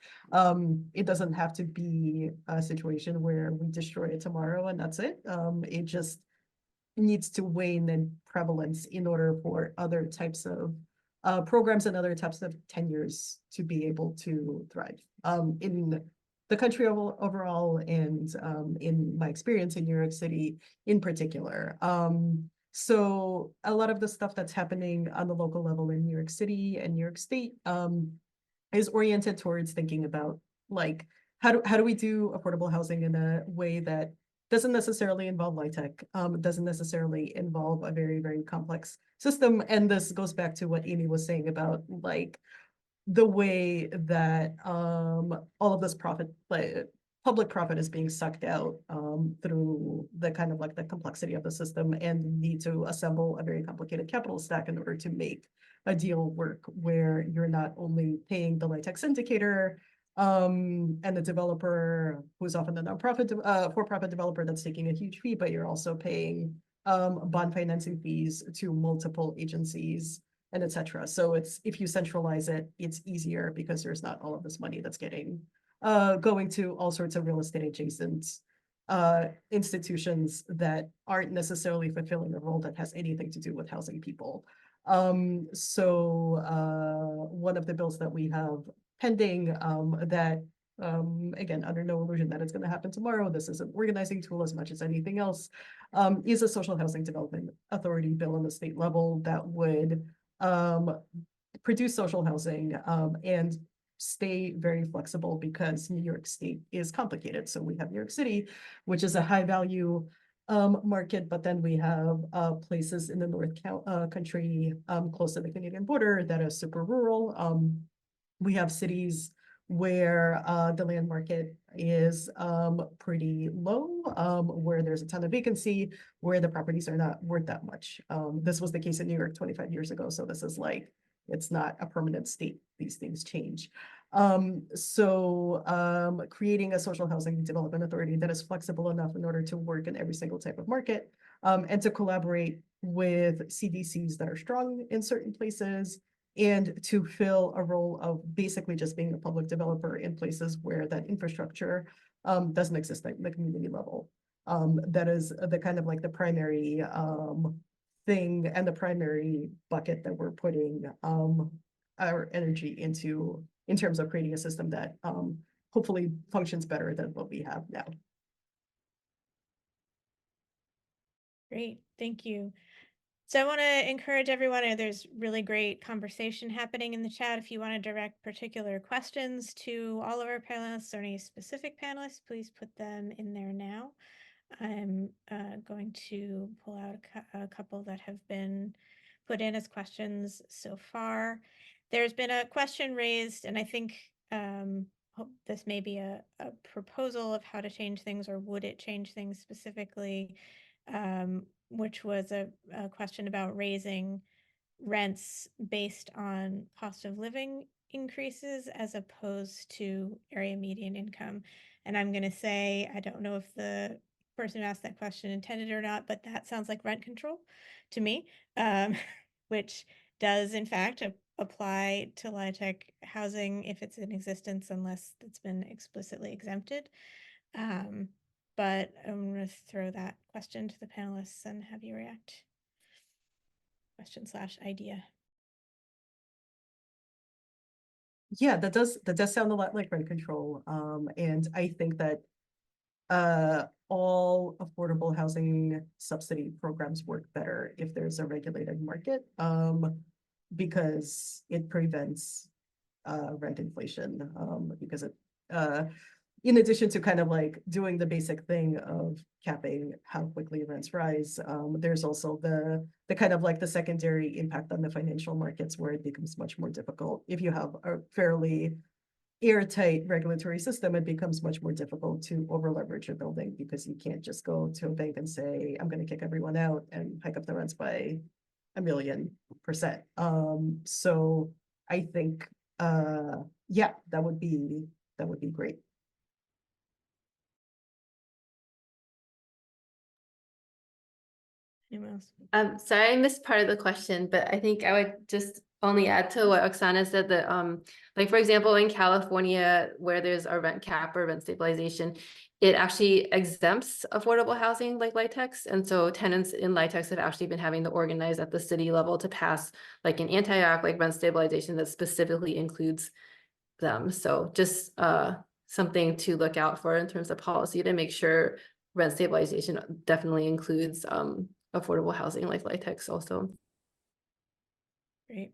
Speaker 3: It doesn't have to be a situation where we destroy it tomorrow and that's it. It just needs to wane in prevalence in order for other types of programs and other types of tenures to be able to thrive in the country overall, and in my experience in New York City in particular. So a lot of the stuff that's happening on the local level in New York City and New York State is oriented towards thinking about like how do we do affordable housing in a way that doesn't necessarily involve LIHTC, doesn't necessarily involve a very, very complex system. And this goes back to what Amy was saying about like the way that all of this public profit is being sucked out through the kind of like the complexity of the system, and need to assemble a very complicated capital stack in order to make a deal work where you're not only paying the LIHTC syndicator and the developer, who's often the nonprofit for-profit developer that's taking a huge fee, but you're also paying bond financing fees to multiple agencies and etc. So if you centralize it, it's easier because there's not all of this money that's getting going to all sorts of real estate adjacent institutions that aren't necessarily fulfilling a role that has anything to do with housing people. So one of the bills that we have pending that again, under no illusion that it's going to happen tomorrow, this is an organizing tool as much as anything else, is a social housing development authority bill on the state level that would produce social housing and stay very flexible, because New York State is complicated. So we have New York City, which is a high value market, but then we have places in the North Country close to the Canadian border that are super rural. We have cities where the land market is pretty low, where there's a ton of vacancy, where the properties are not worth that much. This was the case in New York 25 years ago. So this is like, it's not a permanent state. These things change. Creating a social housing development authority that is flexible enough in order to work in every single type of market, and to collaborate with CDCs that are strong in certain places, and to fill a role of basically just being a public developer in places where that infrastructure doesn't exist at the community level. That is the kind of like the primary thing and the primary bucket that we're putting our energy into, in terms of creating a system that hopefully functions better than what we have now.
Speaker 1: Great, thank you. So I want to encourage everyone, there's really great conversation happening in the chat. If you want to direct particular questions to all of our panelists or any specific panelists, please put them in there now. I'm going to pull out a couple that have been put in as questions so far. There's been a question raised, and I think this may be a proposal of how to change things, or would it change things specifically, which was a question about raising rents based on cost of living increases as opposed to area median income. And I'm going to say, I don't know if the person who asked that question intended or not, but that sounds like rent control to me, which does in fact apply to LIHTC housing if it's in existence, unless it's been explicitly exempted. But I'm going to throw that question to the panelists and have you react. Question / idea.
Speaker 3: Yeah, that does sound a lot like rent control. And I think that all affordable housing subsidy programs work better if there's a regulated market, because it prevents rent inflation, because it in addition to kind of like doing the basic thing of capping how quickly rents rise, there's also the kind of like the secondary impact on the financial markets, where it becomes much more difficult. If you have a fairly airtight regulatory system, it becomes much more difficult to over leverage a building, because you can't just go to a bank and say, I'm going to kick everyone out and hike up the rents by 1,000,000%. So I think, yeah, that would be great.
Speaker 1: Anyone else?
Speaker 2: Sorry, I missed part of the question, but I think I would just only add to what Oksana said, that like for example, in California, where there's a rent cap or rent stabilization, it actually exempts affordable housing like LIHTC. And so tenants in LIHTC have actually been having to organize at the city level to pass like an anti-act like rent stabilization that specifically includes them. So just something to look out for in terms of policy, to make sure rent stabilization definitely includes affordable housing like LIHTC also.
Speaker 1: Great.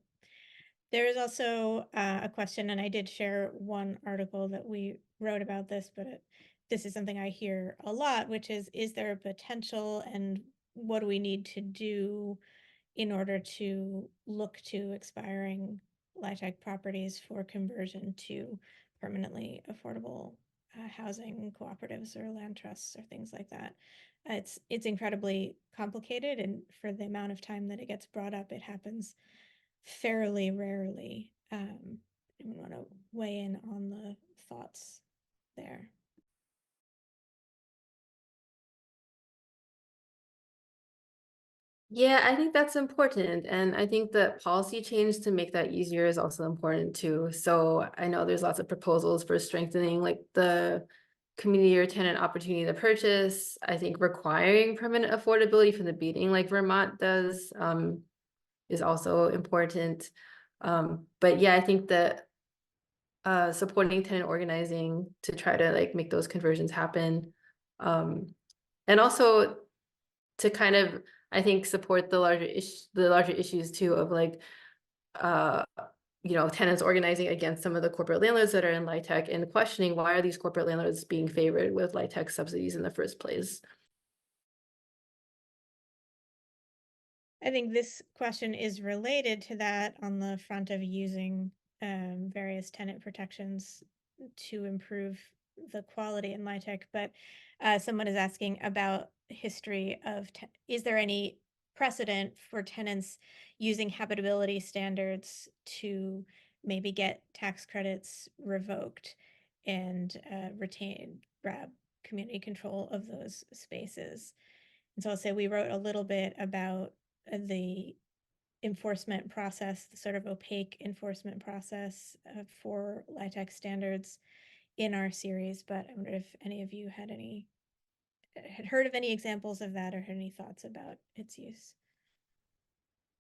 Speaker 1: There is also a question, and I did share one article that we wrote about this, but this is something I hear a lot, which is there a potential, and what do we need to do in order to look to expiring LIHTC properties for conversion to permanently affordable housing cooperatives or land trusts or things like that. It's incredibly complicated, and for the amount of time that it gets brought up, it happens fairly rarely. I want to weigh in on the thoughts there.
Speaker 2: Yeah, I think that's important. And I think that policy change to make that easier is also important too. So I know there's lots of proposals for strengthening like the community or tenant opportunity to purchase. I think requiring permanent affordability from the beginning, like Vermont does, is also important. But yeah, I think that supporting tenant organizing to try to like make those conversions happen. And also to kind of, I think, support the larger issues too of like, you know, tenants organizing against some of the corporate landlords that are in LIHTC and questioning why are these corporate landlords being favored with LIHTC subsidies in the first place.
Speaker 1: I think this question is related to that on the front of using various tenant protections to improve the quality in LIHTC, but someone is asking about history of, is there any precedent for tenants using habitability standards to maybe get tax credits revoked and grab community control of those spaces? And so I'll say we wrote a little bit about the enforcement process, the sort of opaque enforcement process for LIHTC standards in our series, but I wonder if any of you had heard of any examples of that or had any thoughts about its use.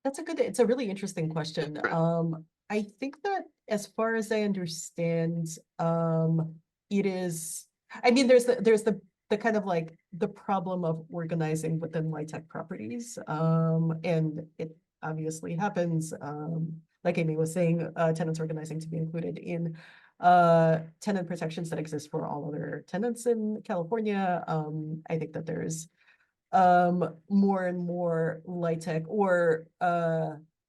Speaker 3: It's a really interesting question. I think that as far as I understand, it is, I mean, there's the kind of like the problem of organizing within LIHTC properties. And it obviously happens, like Amy was saying, tenants organizing to be included in tenant protections that exist for all other tenants in California. I think that there's more and more LIHTC or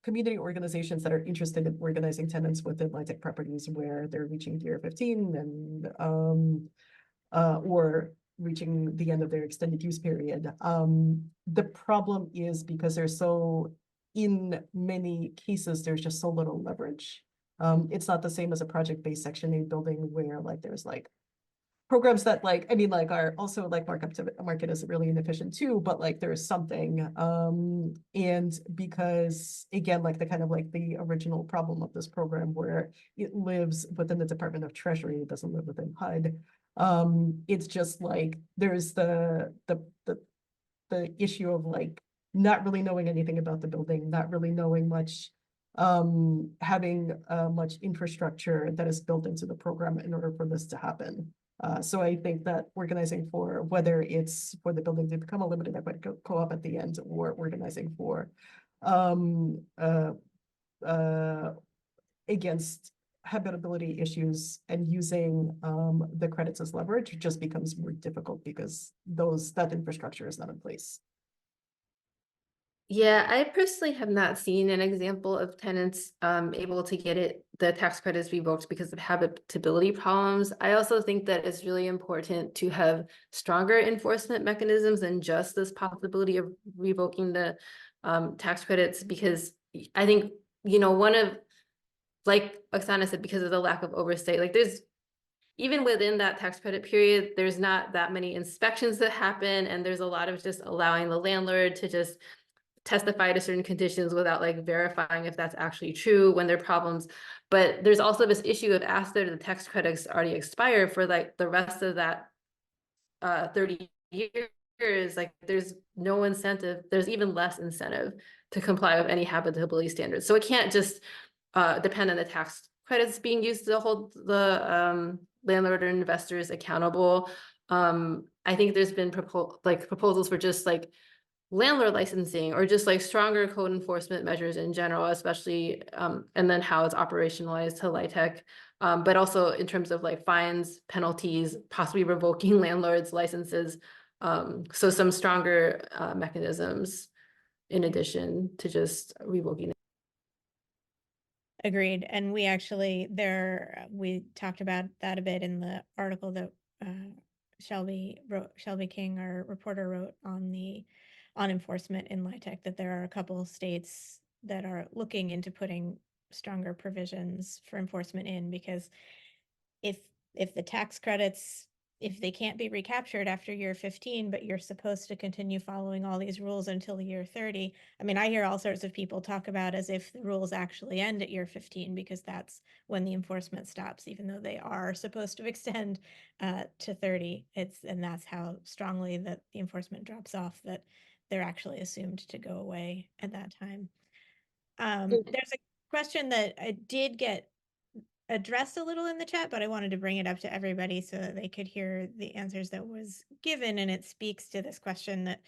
Speaker 3: community organizations that are interested in organizing tenants within LIHTC properties where they're reaching year 15 and or reaching the end of their extended use period. The problem is because in many cases, there's just so little leverage. It's not the same as a project-based Section 8 building where like there's like programs that like, I mean, like are also like market is really inefficient too, but like there's something, and because again, like the kind of like the original problem of this program where it lives within the Department of Treasury, it doesn't live within HUD. It's just like there's the issue of like not really knowing anything about the building, not really knowing much, having much infrastructure that is built into the program in order for this to happen. So I think that organizing for whether it's for the building to become a limited equity co-op at the end, or organizing for against habitability issues and using the credits as leverage just becomes more difficult because that infrastructure is not in place.
Speaker 2: Yeah, I personally have not seen an example of tenants able to get the tax credits revoked because of habitability problems. I also think that it's really important to have stronger enforcement mechanisms than just this possibility of revoking the tax credits, because I think, one of, like Oksana said, because of the lack of oversight, like there's, even within that tax credit period, there's not that many inspections that happen, and there's a lot of just allowing the landlord to just testify to certain conditions without like verifying if that's actually true when there are problems. But there's also this issue of after the tax credits already expire for like the rest of that 30 years, like there's no incentive, there's even less incentive to comply with any habitability standards. So it can't just depend on the tax credits being used to hold the landlord or investors accountable. I think there's been proposals for just like landlord licensing, or just like stronger code enforcement measures in general, especially and then how it's operationalized to LIHTC, but also in terms of like fines, penalties, possibly revoking landlords' licenses. So some stronger mechanisms in addition to just revoking.
Speaker 1: Agreed. And we talked about that a bit in the article that Shelby King, our reporter, wrote on enforcement in LIHTC, that there are a couple of states that are looking into putting stronger provisions for enforcement in, because if the tax credits, if they can't be recaptured after year 15, but you're supposed to continue following all these rules until year 30. I mean, I hear all sorts of people talk about as if the rules actually end at year 15, because that's when the enforcement stops, even though they are supposed to extend to 30. And that's how strongly that the enforcement drops off, that they're actually assumed to go away at that time. There's a question that I did get addressed a little in the chat, but I wanted to bring it up to everybody so that they could hear the answers that was given. And it speaks to this question that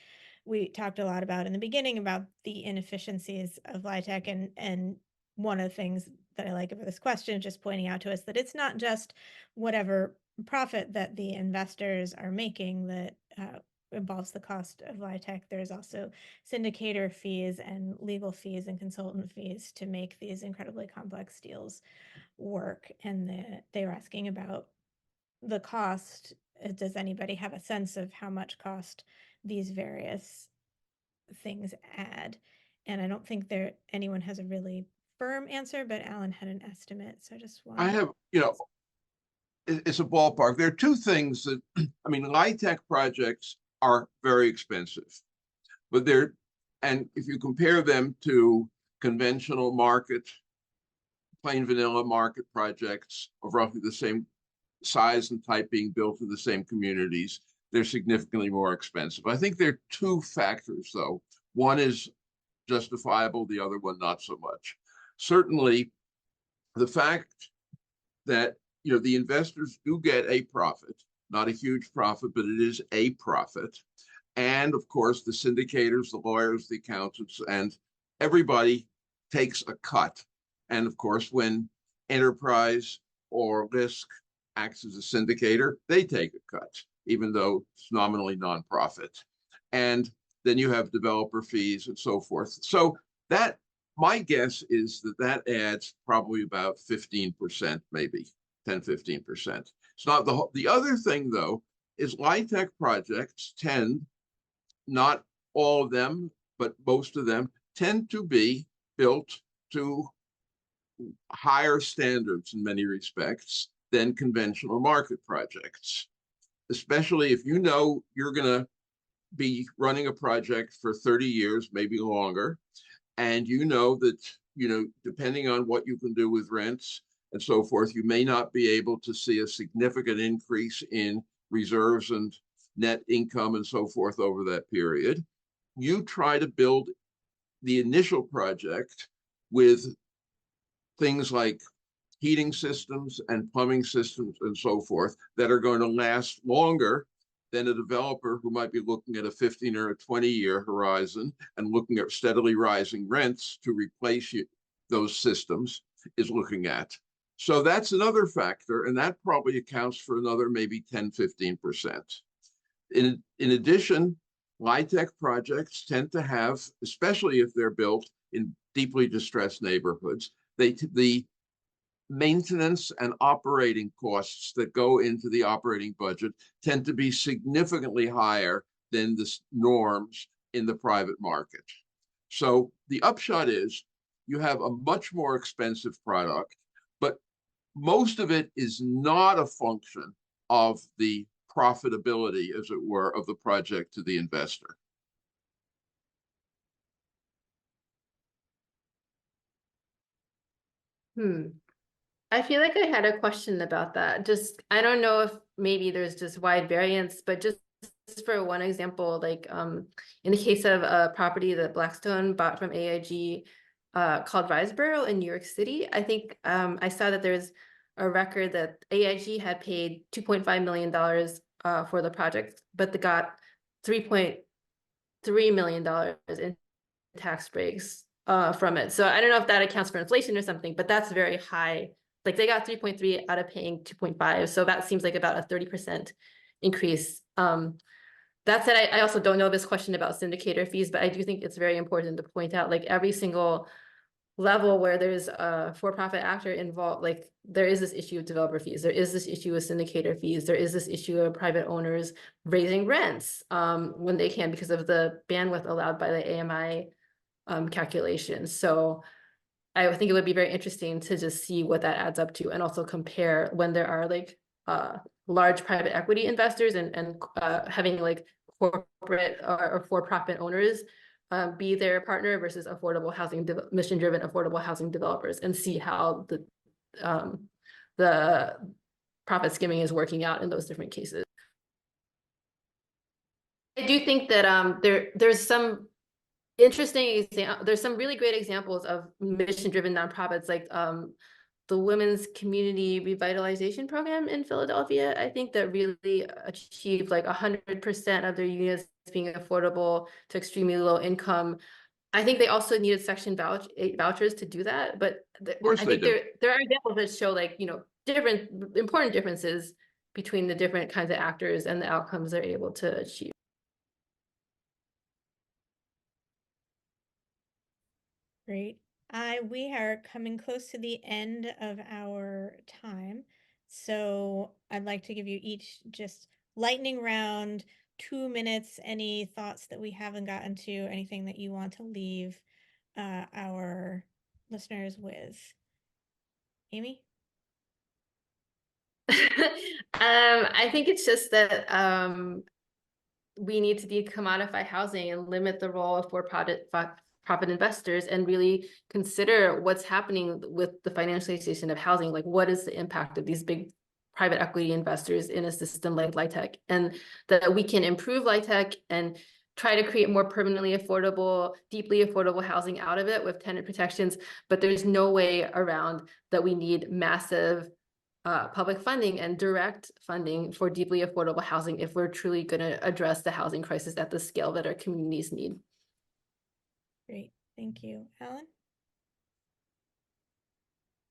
Speaker 1: we talked a lot about in the beginning about the inefficiencies of LIHTC. And one of the things that I like about this question is just pointing out to us that it's not just whatever profit that the investors are making that involves the cost of LIHTC. There's also syndicator fees and legal fees and consultant fees to make these incredibly complex deals work. And they were asking about the cost. Does anybody have a sense of how much cost these various things add? And I don't think anyone has a really firm answer, but Alan had an estimate. So I just wanted.
Speaker 4: I have, it's a ballpark. There are two things that, I mean, LIHTC projects are very expensive, but and if you compare them to conventional market, plain vanilla market projects of roughly the same size and type being built in the same communities, they're significantly more expensive. I think there are two factors, though. One is justifiable, the other one not so much. Certainly, the fact that the investors do get a profit, not a huge profit, but it is a profit. And of course, the syndicators, the lawyers, the accountants, and everybody takes a cut. And of course, when Enterprise or LISC acts as a syndicator, they take a cut, even though it's nominally nonprofit. And then you have developer fees and so forth. So that, my guess is that adds probably about 15%, maybe 10–15%. It's not the other thing, though, is LIHTC projects tend, not all of them, but most of them tend to be built to higher standards in many respects than conventional market projects. especially if you know you're going to be running a project for 30 years, maybe longer, and you know that, depending on what you can do with rents and so forth, you may not be able to see a significant increase in reserves and net income and so forth over that period. You try to build the initial project with things like heating systems and plumbing systems and so forth that are going to last longer than a developer who might be looking at a 15 or a 20-year horizon and looking at steadily rising rents to replace those systems is looking at. So that's another factor, and that probably accounts for another maybe 10-15%. In addition, LIHTC projects tend to have, especially if they're built in deeply distressed neighborhoods, the maintenance and operating costs that go into the operating budget tend to be significantly higher than the norms in the private market. So the upshot is you have a much more expensive product, but most of it is not a function of the profitability, as it were, of the project to the investor.
Speaker 2: I feel like I had a question about that. Just, I don't know if maybe there's just wide variance, but just for one example, like in the case of a property that Blackstone bought from AIG called Riseborough in New York City, I think I saw that there's a record that AIG had paid $2.5 million for the project, but they got $3.3 million in tax breaks from it. So I don't know if that accounts for inflation or something, but that's very high. Like they got 3.3 out of paying 2.5. So that seems like about a 30% increase. That said, I also don't know this question about syndicator fees, but I do think it's very important to point out, like every single level where there's a for-profit actor involved, like there is this issue of developer fees, there is this issue of syndicator fees, there is this issue of private owners raising rents when they can because of the bandwidth allowed by the AMI calculations. So I think it would be very interesting to just see what that adds up to and also compare when there are like large private equity investors and having like corporate or for-profit owners be their partner versus affordable housing, mission-driven affordable housing developers, and see how the profit skimming is working out in those different cases. I do think that there's some interesting there's some really great examples of mission-driven nonprofits, like the Women's Community Revitalization Program in Philadelphia. I think that really achieved like 100% of their units being affordable to extremely low income. I think they also needed Section 8 vouchers to do that, but I think there are examples that show like, different important differences between the different kinds of actors and the outcomes they're able to achieve.
Speaker 1: Great. We are coming close to the end of our time. So I'd like to give you each just lightning round, 2 minutes, any thoughts that we haven't gotten to, anything that you want to leave our listeners with. Amy?
Speaker 2: I think it's just that we need to decommodify housing and limit the role of for-profit investors and really consider what's happening with the financialization of housing. Like, what is the impact of these big private equity investors in a system like LIHTC, and that we can improve LIHTC and try to create more permanently affordable, deeply affordable housing out of it with tenant protections. But there's no way around that we need massive public funding and direct funding for deeply affordable housing if we're truly going to address the housing crisis at the scale that our communities need.
Speaker 1: Great, thank you. Alan?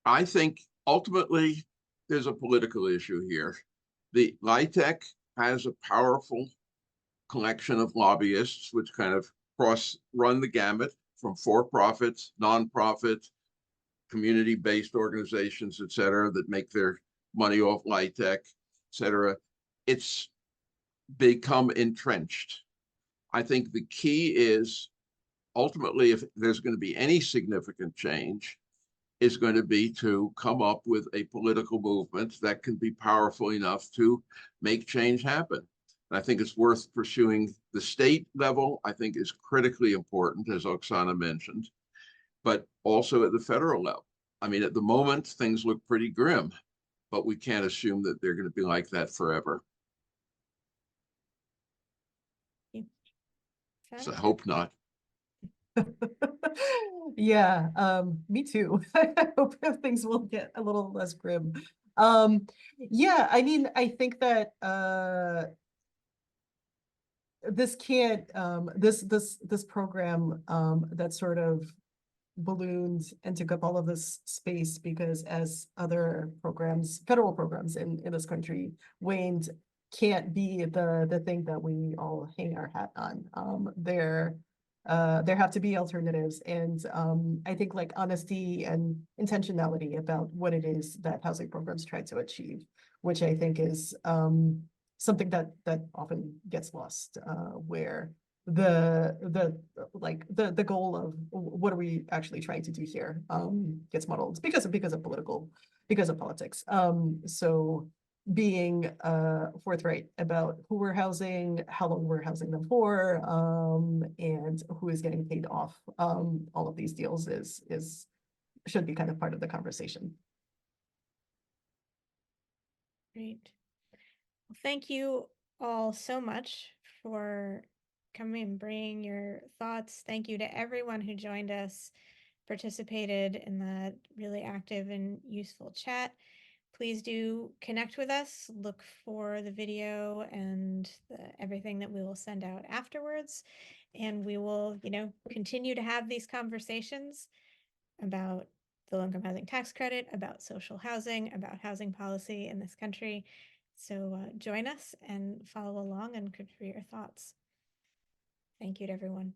Speaker 4: I think ultimately there's a political issue here. The LIHTC has a powerful collection of lobbyists, which kind of run the gamut from for-profits, nonprofit, community-based organizations, et cetera, that make their money off LIHTC, et cetera. It's become entrenched. I think the key is ultimately, if there's going to be any significant change, is going to be to come up with a political movement that can be powerful enough to make change happen. And I think it's worth pursuing. The state level, I think, is critically important, as Oksana mentioned, but also at the federal level. I mean, at the moment, things look pretty grim, but we can't assume that they're going to be like that forever. So I hope not.
Speaker 3: Yeah, me too. I hope things will get a little less grim. Yeah, I mean, I think that this can't this program that sort of ballooned and took up all of this space because as other programs, federal programs in this country waned, can't be the thing that we all hang our hat on. There have to be alternatives, and I think like honesty and intentionality about what it is that housing programs try to achieve, which I think is something that often gets lost, where the goal of what are we actually trying to do here gets muddled because of politics. So being forthright about who we're housing, how long we're housing them for, and who is getting paid off all of these deals is should be kind of part of the conversation.
Speaker 1: Great. Well, thank you all so much for coming and bringing your thoughts. Thank you to everyone who joined us, participated in that really active and useful chat. Please do connect with us, look for the video and everything that we will send out afterwards. And we will, continue to have these conversations about the low-income housing tax credit, about social housing, about housing policy in this country. So join us and follow along and contribute your thoughts. Thank you to everyone.